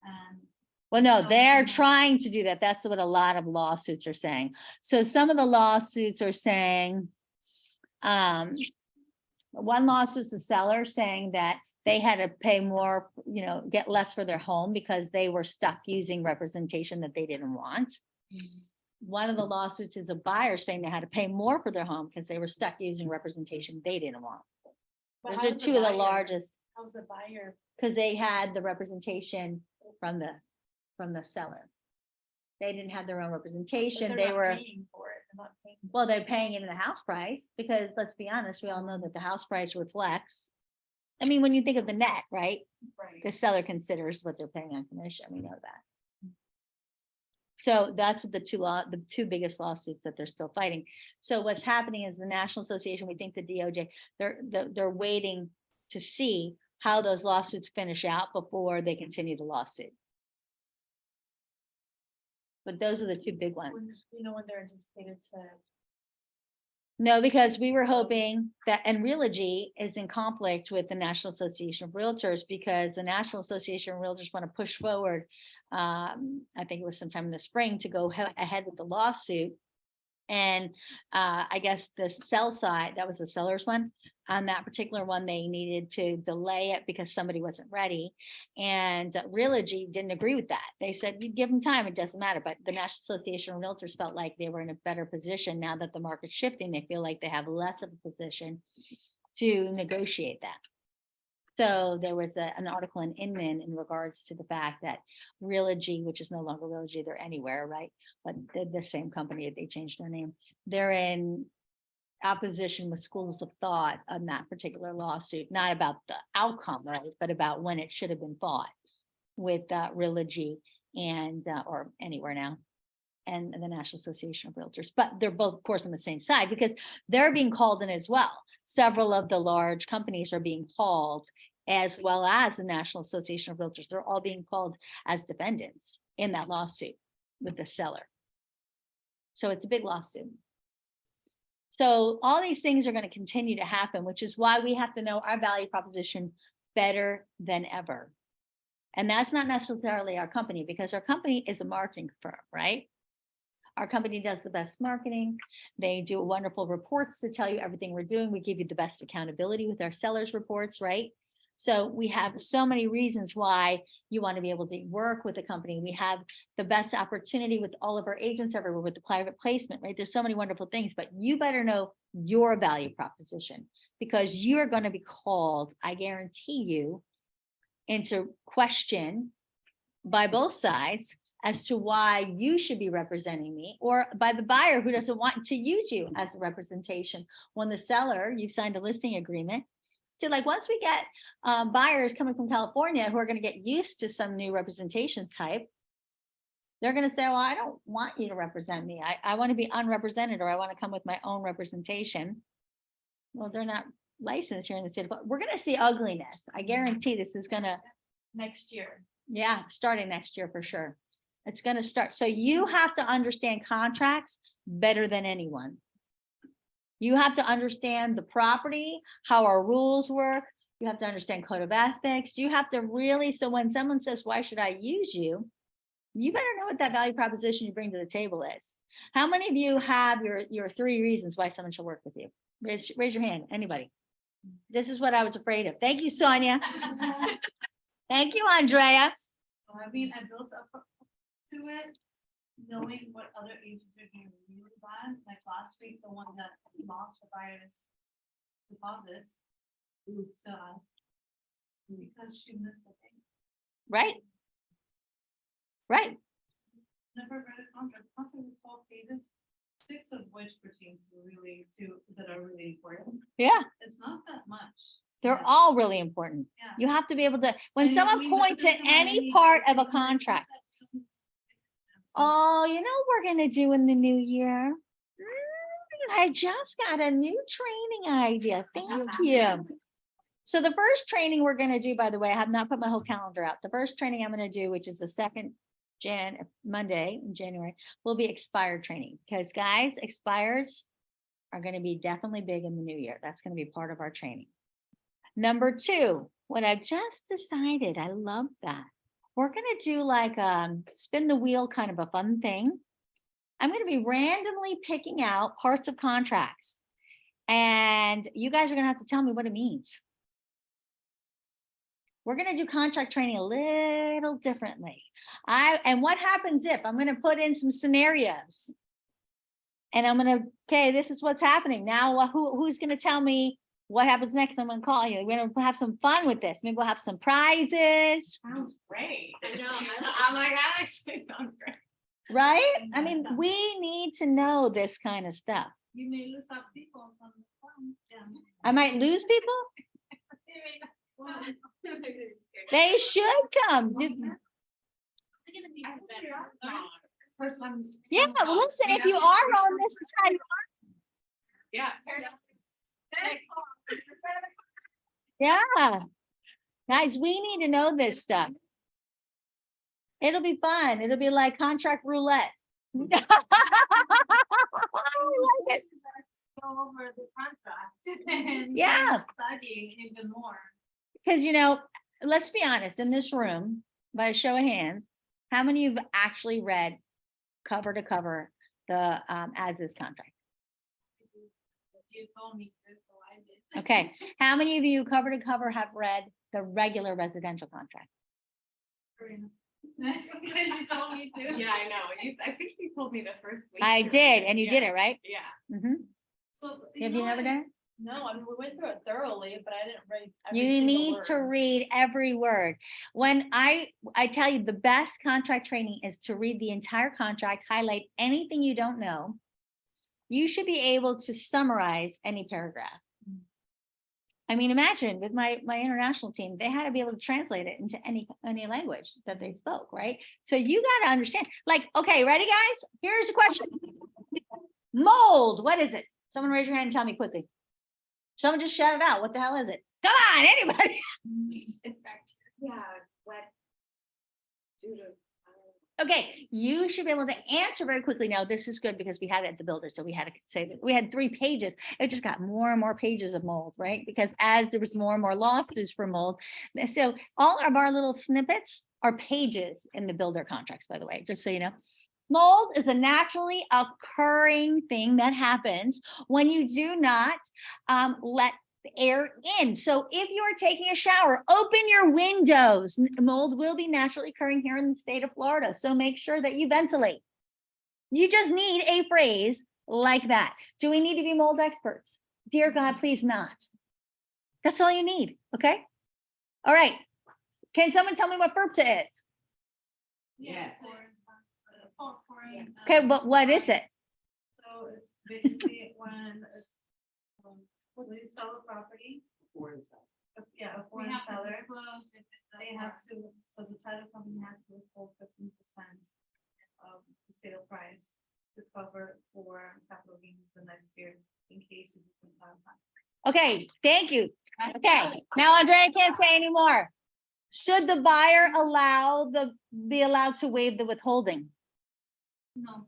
And Well, no, So- they're trying to do that. That's what a lot of lawsuits are saying. So some of the lawsuits are saying, One lawsuit's the seller saying that they had to pay more, get less for their home because they were stuck using representation that they didn't want. One of the lawsuits is a buyer saying they had to pay more for their home because they were stuck using representation they didn't want. But Those how are does two of the buyer- largest, How's the buyer? because they had the representation from the seller. They didn't have their own but representation. they're They not were, paying for it. They're not paying. well, they're paying it in the house price because let's be honest, we all know that the house price reflects. I mean, when you think of the net, right? Right. The seller considers what they're paying on commission. We know that. So that's what the two biggest lawsuits that they're still fighting. So what's happening is the National Association, we think the DOJ, they're waiting to see how those lawsuits finish out before they continue the lawsuit. But those are the two big ones. When, you know, when they're anticipated to. No, because we were hoping that, and Realogy is in conflict with the National Association of Realtors because the National Association of Realtors want to push forward. I think it was sometime in the spring to go ahead with the lawsuit. And I guess the sell side, that was the seller's one. On that particular one, they needed to delay it because somebody wasn't ready. And Realogy didn't agree with that. They said, you give them time, it doesn't matter. But the National Association of Realtors felt like they were in a better position now that the market's shifting. They feel like they have less of a position to negotiate that. So there was an article in Inman in regards to the fact that Realogy, which is no longer Realogy, they're Anywhere, right? But they're the same company, they changed their name. They're in opposition with schools of thought on that particular lawsuit, not about the outcome, right? But about when it should have been fought with Realogy and, or Anywhere now, and the National Association of Realtors. But they're both, of course, on the same side because they're being called in as well. Several of the large companies are being called, as well as the National Association of Realtors. They're all being called as defendants in that lawsuit with the seller. So it's a big lawsuit. So all these things are going to continue to happen, which is why we have to know our value proposition better than ever. And that's not necessarily our company, because our company is a marketing firm, right? Our company does the best marketing. They do wonderful reports to tell you everything we're doing. We give you the best accountability with our sellers reports, right? So we have so many reasons why you want to be able to work with the company. We have the best opportunity with all of our agents everywhere with the private placement, right? There's so many wonderful things, but you better know your value proposition because you're going to be called, I guarantee you, into question by both sides as to why you should be representing me, or by the buyer who doesn't want to use you as a representation. When the seller, you've signed a listing agreement. See, like once we get buyers coming from California who are going to get used to some new representation type, they're going to say, well, I don't want you to represent me. I want to be unrepresented, or I want to come with my own representation. Well, they're not licensed here in the state, but we're going to see ugliness. I guarantee this is going to, Next year. yeah, starting next year for sure. It's going to start. So you have to understand contracts better than anyone. You have to understand the property, how our rules work. You have to understand code of ethics. You have to really, so when someone says, why should I use you? You better know what that value proposition you bring to the table is. How many of you have your 3 reasons why someone should work with you? Raise your hand, anybody. This is what I was afraid of. Thank you, Sonia. Thank you, Andrea. I mean, I built up to it, knowing what other agents are doing really bad. Like last week, the one that lost the buyer's deposits to us because she missed the thing. Right. Right. Never read a contract. Contract with 12 pages, 6 of which pertain to really that are really important. Yeah, It's not that much. they're Yeah. all really important. Yeah. You have to be able to, when And someone we points at notice how any many part of a agents- contract, oh, you know what we're gonna do in the new year? I just got a new training idea. Thank you. So the first training we're gonna do, by the way, I have not put my whole calendar out. The first training I'm gonna do, which is the second Monday in January, will be expired training. Because guys, expires are gonna be definitely big in the new year. That's gonna be part of our training. Number 2, what I've just decided, I love that. We're gonna do like spin the wheel kind of a fun thing. I'm gonna be randomly picking out parts of contracts. And you guys are gonna have to tell me what it means. We're gonna do contract training a little differently. And what happens if, I'm gonna put in some scenarios. And I'm gonna, okay, this is what's happening. Now, who's gonna tell me what happens next? I'm gonna call you. We're gonna have some fun with this. Maybe we'll have some prizes, Sounds great. I know, I'm like, that actually sounds great. right? I mean, we need to know this kind of stuff. You may lose some people from the phone. Yeah. I might lose people. They should come. First one. Yeah, well, listen, if you are on, this is how you Yeah. Yeah. Guys, we need to know this stuff. It'll be fun. It'll be like contract roulette. I like it. Go over the contract. and Yeah. Studying even more. Because, let's be honest, in this room, by a show of hands, how many of you have actually read cover to cover the as-is contract? You told me to, so I did. Okay, how many of you cover to cover have read the regular residential contract? Because you told me to. Yeah, I know. I think you told me the first week. I you did, read and you did it, right? Yeah. Mhm. So. Have you never done it? No, I mean, we went through it thoroughly, but I didn't read. every You single need to word. read every word. When I tell you the best contract training is to read the entire contract, highlight anything you don't know. You should be able to summarize any paragraph. I mean, imagine with my international team, they had to be able to translate it into any language that they spoke, right? So you got to understand, like, okay, ready, guys? Here's the question. Mold, what is it? Someone raise your hand and tell me quickly. Someone just shout it out. What the hell is it? Come on, anybody. It's back to, yeah, wet. Due to. Okay, you should be able to answer very quickly. Now, this is good because we had it at the builder, so we had to say that we had 3 pages. It just got more and more pages of mold, right? Because as there was more and more lawsuits for mold, so all of our little snippets are pages in the builder contracts, by the way, just so you know. Mold is a naturally occurring thing that happens when you do not let the air in. So if you're taking a shower, open your windows. Mold will be naturally occurring here in the state of Florida. So make sure that you ventilate. You just need a phrase like that. Do we need to be mold experts? Dear God, please not. That's all you need. Okay. All right. Can someone tell me what FERPTA is? Yes. Okay, but what is it? So it's basically when you sell a property, Foreign side. a We foreign have to seller, disclose if it's a they have foreign. to, so the title company has to withhold 15% of the sale price to cover for capital gains the next year in case you just went out of time. Okay, thank you. Okay, now Andrea can't say anymore. Should the buyer be allowed to waive the withholding? No.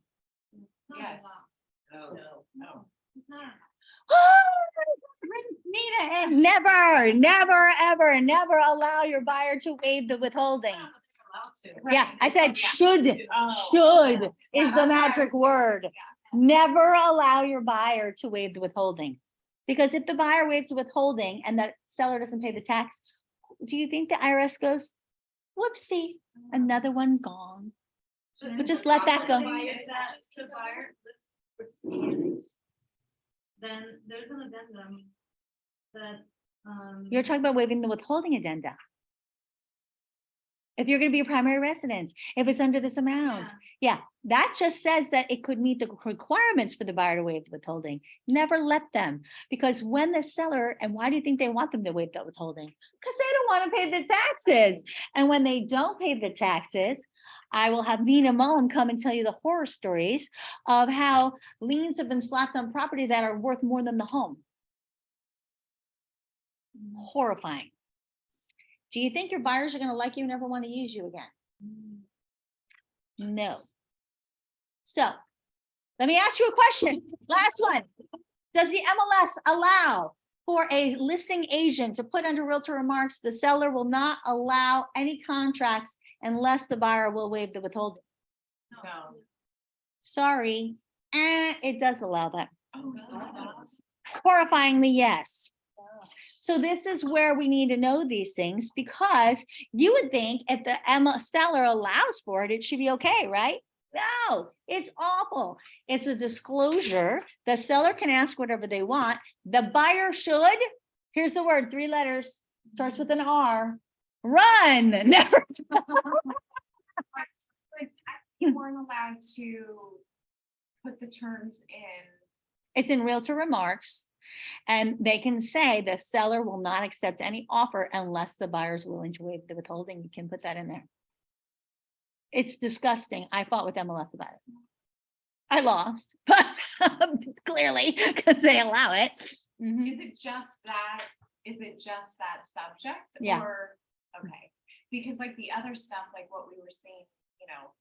Not Yes. allowed. No. It's not allowed. Nina, never, ever, never allow your buyer to waive the withholding. Yeah, I said should is the magic word. Never allow your buyer to waive the withholding. Because if the buyer waives the withholding and the seller doesn't pay the tax, do you think the IRS goes, whoopsie, another one gone? But just let that go. If that's the buyer, then there's an addendum that, You're talking about waiving the withholding addenda. If you're gonna be a primary residence, if it's under this amount, yeah, that just says that it could meet the requirements for the buyer to waive the withholding. Never let them, because when the seller, and why do you think they want them to waive that withholding? Because they don't want to pay the taxes. And when they don't pay the taxes, I will have Nina Mullen come and tell you the horror stories of how liens have been slapped on property that are worth more than the home. Horrifying. Do you think your buyers are going to like you and never want to use you again? No. So let me ask you a question. Last one. Does the MLS allow for a listing agent to put under realtor remarks, the seller will not allow any contracts unless the buyer will waive the withholding? No. Sorry, it does allow that. Oh, Horrifyingly, yes. So this is where we need to know these things, because you would think if the seller allows for it, it should be okay, right? No, it's awful. It's a disclosure. The seller can ask whatever they want. The buyer should, here's the word, 3 letters, starts with an R, run. Never. But you weren't allowed to put the terms in. It's in Realtor remarks. And they can say the seller will not accept any offer unless the buyer is willing to waive the withholding. You can put that in there. It's disgusting. I fought with MLS about it. I lost, but clearly because they allow it. Mhm. Is it just that, is it just that subject? Yeah. Or, okay, because like the other stuff, like what we were seeing,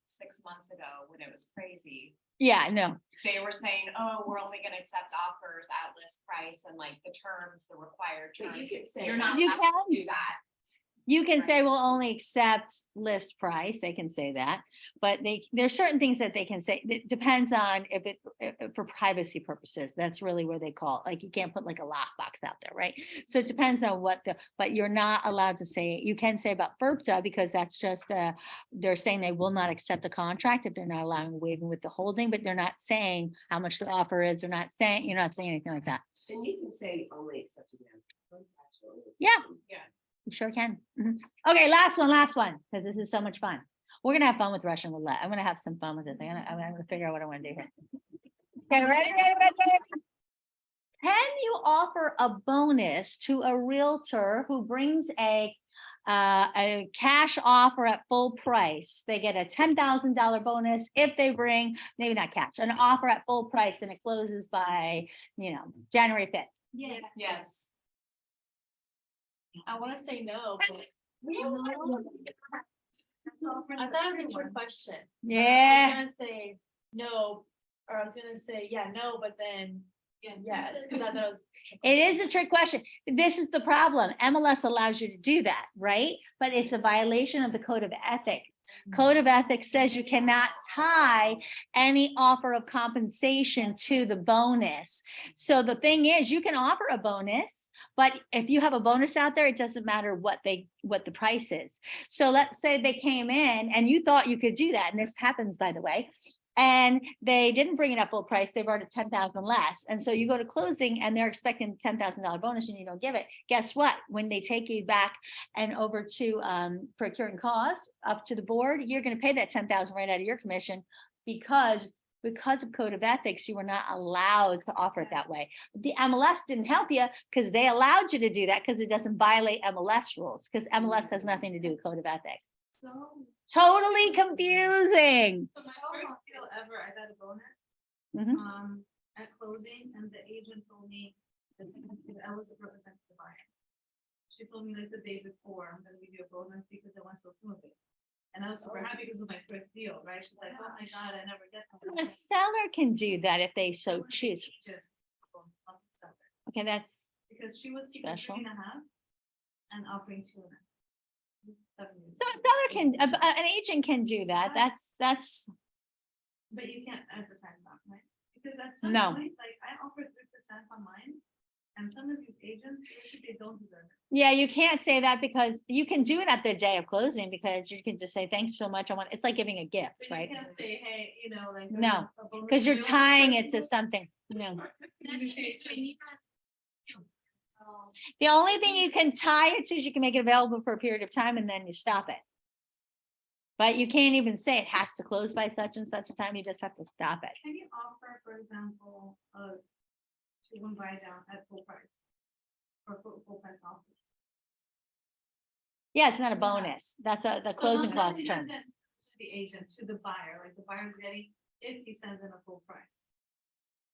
6 months ago when it was crazy, Yeah, no. they were saying, oh, we're only gonna accept offers at list price and like the terms, the required But you terms. could say You're that. not You allowed to can. do that. You can say Right. we'll only accept list price. They can say that, but there's certain things that they can say. It depends on if for privacy purposes, that's really where they call it. Like you can't put like a lockbox out there, right? So it depends on but you're not allowed to say, you can say about FERPTA because that's just they're saying they will not accept a contract if they're not allowing waiving with the holding, but they're not saying how much the offer is. They're not saying, you're not saying anything like that. And you can say only accepted. Yeah. Yeah. You sure can. Mhm. Okay, last one, because this is so much fun. We're gonna have fun with Russian roulette. I'm gonna have some fun with this. I'm gonna figure out what I want to do here. Okay, ready? Can you offer a bonus to a realtor who brings a cash offer at full price? They get a $10,000 bonus if they bring, maybe not cash, an offer at full price and it closes by, January 5th. Yeah. Yes. I wanna say no, but I thought it was a trick question. I Yeah. was gonna say no, or I was gonna say, yeah, no, but then, yes, because I thought it was. It is a trick question. This is the problem. MLS allows you to do that, right? But it's a violation of the code of ethics. Code of ethics says you cannot tie any offer of compensation to the bonus. So the thing is, you can offer a bonus, but if you have a bonus out there, it doesn't matter what the price is. So let's say they came in and you thought you could do that, and this happens, by the way, and they didn't bring it up full price, they brought it 10,000 less. And so you go to closing and they're expecting $10,000 bonus and you don't give it. Guess what? When they take you back and over to procuring costs up to the board, you're going to pay that 10,000 right out of your commission because of code of ethics, you were not allowed to offer it that way. The MLS didn't help you because they allowed you to do that because it doesn't violate MLS rules, because MLS has nothing to do with code of ethics. So, Totally confusing. so my first deal ever, I got a bonus, Mhm. at closing, and the agent told me that I was the representative buyer. She told me like the day before, I'm gonna give you a bonus because it went so smoothly. And I was super happy because it was my first deal, right? She's like, oh my God, I never get that. The seller can do that if they so choose. Just, not the seller. Okay, that's, Because she was keeping Special. 3.5 and offering 2.5. 7 years. so a seller can, an agent can do that. That's, But you can't advertise that, right? Because at some No. point, like I offered 3% on mine, and some of these agents, usually they don't deserve it. yeah, you can't say that because you can do it at the day of closing because you can just say, thanks so much. It's like giving a gift, But you right? can't say, hey, like. No, there's a bonus Because you're for you. tying it to something. No. So, The only thing you can tie it to is you can make it available for a period of time and then you stop it. But you can't even say it has to close by such and such a time. You just have to stop it. Can you offer, for example, a 2-1 buy down at full price? Or full price offers? Yeah, it's not a bonus. That's the closing So cost nothing term. happens to the agent, to the buyer, like the buyer's getting, if he sends in a full price.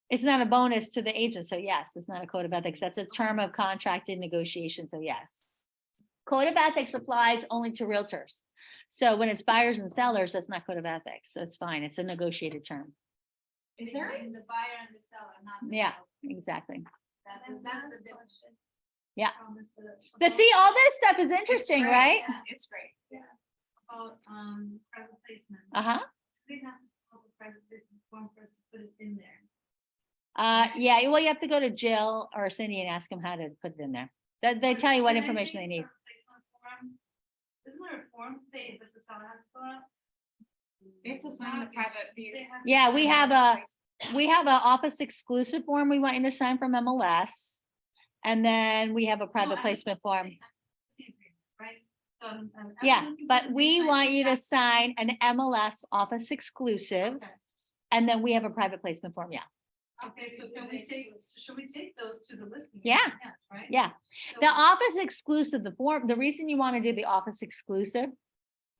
It's not a bonus to the agent, so yes, it's not a code of ethics. That's a term of contracted negotiation, so yes. Code of ethics applies only to realtors. So when it's buyers and sellers, that's not code of ethics, so it's fine. It's a negotiated term. is there the buyer and the seller, not? the Yeah. seller. Exactly. That's the difference. Yeah. About- But see, all this stuff is interesting, great, right? Yeah, it's great. About, private placement. Uh-huh. We have to call the private placement form for us to put it in there. Yeah, well, you have to go to Jill or Cindy and ask them how to put it in there. They tell you what Can I information they take need. the replacement form? Isn't there a form that the seller has to fill out? They have to sign the private piece. They have to Yeah, we sign have it. we have a office exclusive form we want you to sign from MLS. And then we have a No, private I placement form. Right? So, Yeah, everyone's but supposed to we sign want you to that. sign an MLS office exclusive, Okay. and then we have a private placement form, yeah. Okay, so should we take those to the listing? Yeah. Yes, right? Yeah, So- the office exclusive, the reason you want to do the office exclusive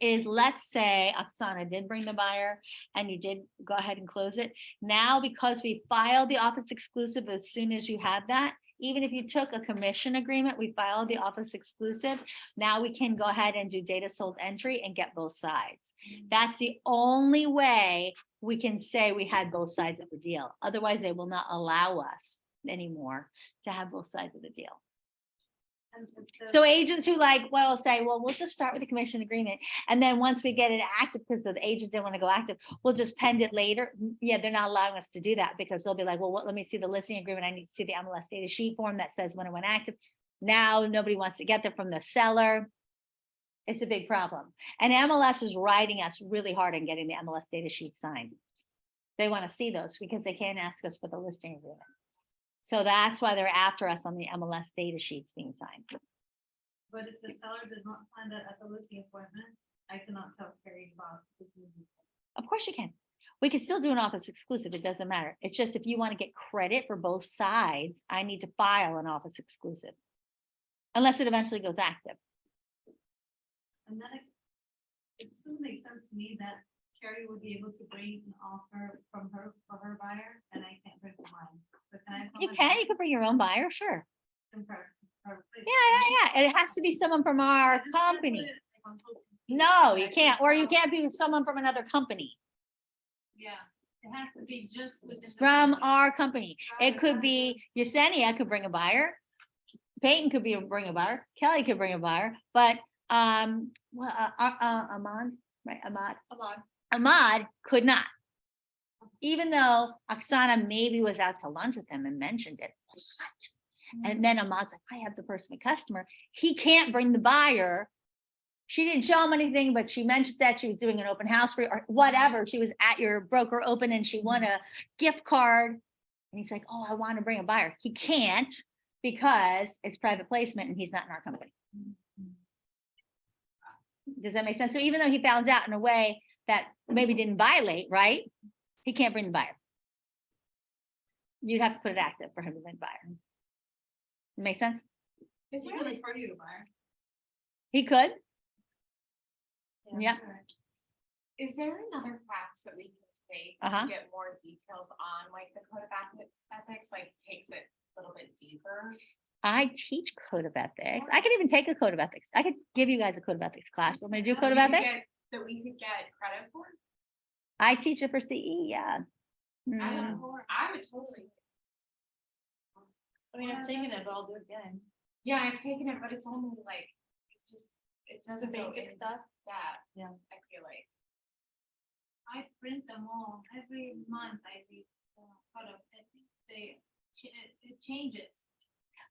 is, let's say Oksana did bring the buyer and you did go ahead and close it. Now, because we filed the office exclusive as soon as you had that, even if you took a commission agreement, we filed the office exclusive. Now we can go ahead and do data sold entry and get both sides. That's the only way we can say we had both sides of the deal. Otherwise, they will not allow us anymore to have both sides of the deal. And the- So agents who say, well, we'll just start with the commission agreement. And then once we get it active, because the agent didn't want to go active, we'll just pend it later. Yeah, they're not allowing us to do that because they'll be like, well, let me see the listing agreement. I need to see the MLS data sheet form that says when it went active. Now, nobody wants to get there from the seller. It's a big problem. And MLS is riding us really hard on getting the MLS data sheet signed. They want to see those because they can't ask us for the listing agreement. So that's why they're after us on the MLS data sheets being signed. But if the seller does not sign that at the listing appointment, I cannot tell Carrie about this. Of course you can. We can still do an office exclusive. It doesn't matter. It's just if you want to get credit for both sides, I need to file an office exclusive. Unless it eventually goes active. And then it just doesn't make sense to me that Carrie would be able to bring an offer from her, for her buyer, and I can't bring mine. So can I? tell You my can, buyer you can bring your own buyer, sure. compare her place? Yeah. It has to be someone from I our just wanna put company. it, like, on social media No, so you I can't, or you tell- can't be someone from another company, Yeah, it has to be just within. the from company. our company. It could be Yesenia could bring a buyer. Peyton could bring a buyer. Kelly could bring a buyer, but, Ahmad, right, Ahmad could not. Even though Oksana maybe was out to lunch with him and mentioned it. And then Ahmad's like, I have the person, customer. He can't bring the buyer. She didn't show him anything, but she mentioned that she was doing an open house for you or whatever. She was at your broker open and she won a gift card. And he's like, oh, I want to bring a buyer. He can't because it's private placement and he's not in our company. Does that make sense? So even though he found out in a way that maybe didn't violate, right? He can't bring the buyer. You'd have to put it active for him to bring the buyer. Make sense? Is there really for you to buy? He could. Yeah. Is there another class that we can take Uh-huh. to get more details on like the code of ethics, like takes it a little bit deeper? I teach code of ethics. I could even take a code of ethics. I could give you guys a code of ethics class. Want me to do code of We could ethics? get- That we could get credit for? I teach it for CE, yeah. Mm, I would totally. I mean, I've taken it, but I'll do it again. Yeah, I've taken it, but it's only like, it doesn't go basic in stuff. depth. Yeah. I feel like. I print them all every month. I read, code of ethics. It changes.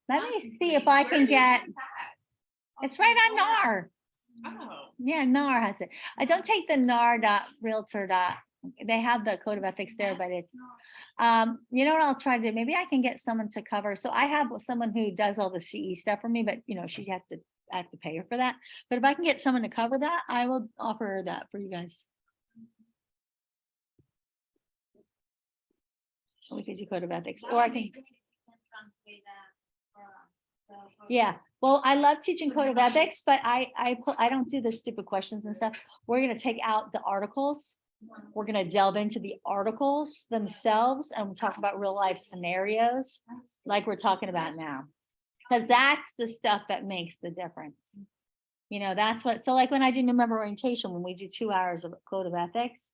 Let me see if I Where can do you get, get that? it's right on NAR. Oh. Yeah, NAR has it. I don't take the NAR.realtor. They have the code of ethics there, but it's, you know what I'll try to do? Maybe I can get someone to cover. So I have someone who does all the CE stuff for me, but you know, I have to pay her for that. But if I can get someone to cover that, I will offer that for you guys. We could do code of ethics, or I can, Translate that for us. So, yeah. Well, I love teaching code of ethics, but I don't do the stupid questions and stuff. We're gonna take out the articles. We're gonna delve into the articles themselves and we'll talk about real life scenarios like we're talking about now. Because that's the stuff that makes the difference. You know, that's what, so like when I do new member orientation, when we do 2 hours of code of ethics,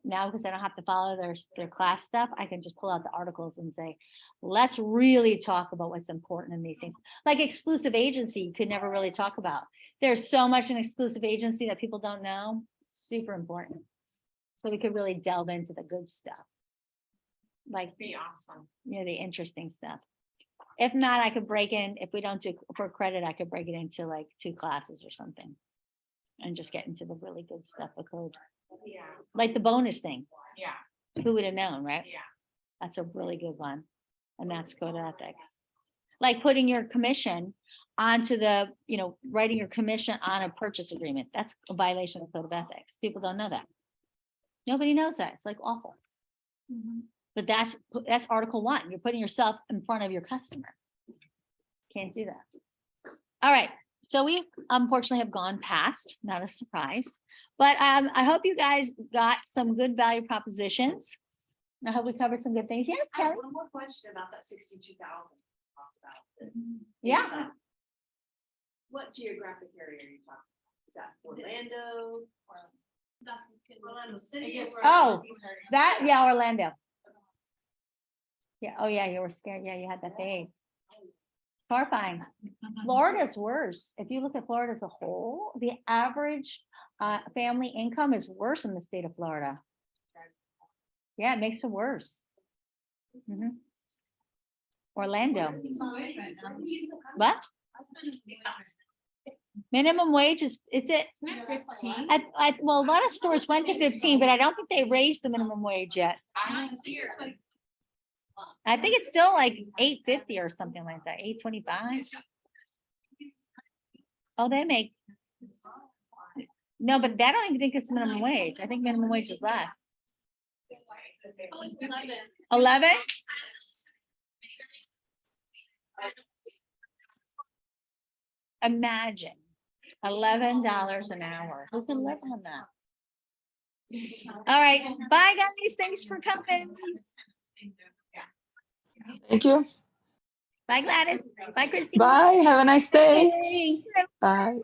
now because I don't have to follow their class stuff, I can just pull out the articles and say, let's really talk about what's important in these things. Like exclusive agency, you could never really talk about. There's so much in exclusive agency that people don't know, super important. So we could really delve into the good stuff. like, Be awesome. the interesting stuff. If not, I could break in, if we don't do for credit, I could break it into like 2 classes or something. And just get into the really good stuff of code, Yeah, like the bonus thing. yeah, Who would have known, right? yeah. That's a really good one. And that's code of ethics. Like putting your commission onto the, writing your commission on a purchase agreement. That's a violation of code of ethics. People don't know that. Nobody knows that. It's like awful. But that's Article 1. You're putting yourself in front of your customer. Can't do that. All right. So we unfortunately have gone past, not a surprise, but I hope you guys got some good value propositions. I hope we covered some good things. Yes, I have Kelly? one more question about that 62,000 talked about. Yeah. What geographic area are you talking about? Is that Orlando or? Orlando City. or- Oh, that, yeah, Orlando. Yeah, oh yeah, you were scared. Yeah, you had that face. It's horrifying. Florida's worse. If you look at Florida as a whole, the average family income is worse in the state of Florida. Yeah, it makes it worse. Mhm. Orlando. What? Minimum wage is, it's it. Well, a lot of stores went to 15, but I don't think they raised the minimum wage yet. I think it's still like 8.50 or something like that, 8.25. Oh, they make. No, but I don't even think it's minimum wage. I think minimum wage is less. Oh, it's 11. 11? Imagine $11 an hour. Who can live on that? All right, bye guys. Thanks for coming. Thank you. Bye Gladys. Bye Christine. Bye. Have a nice day. Bye.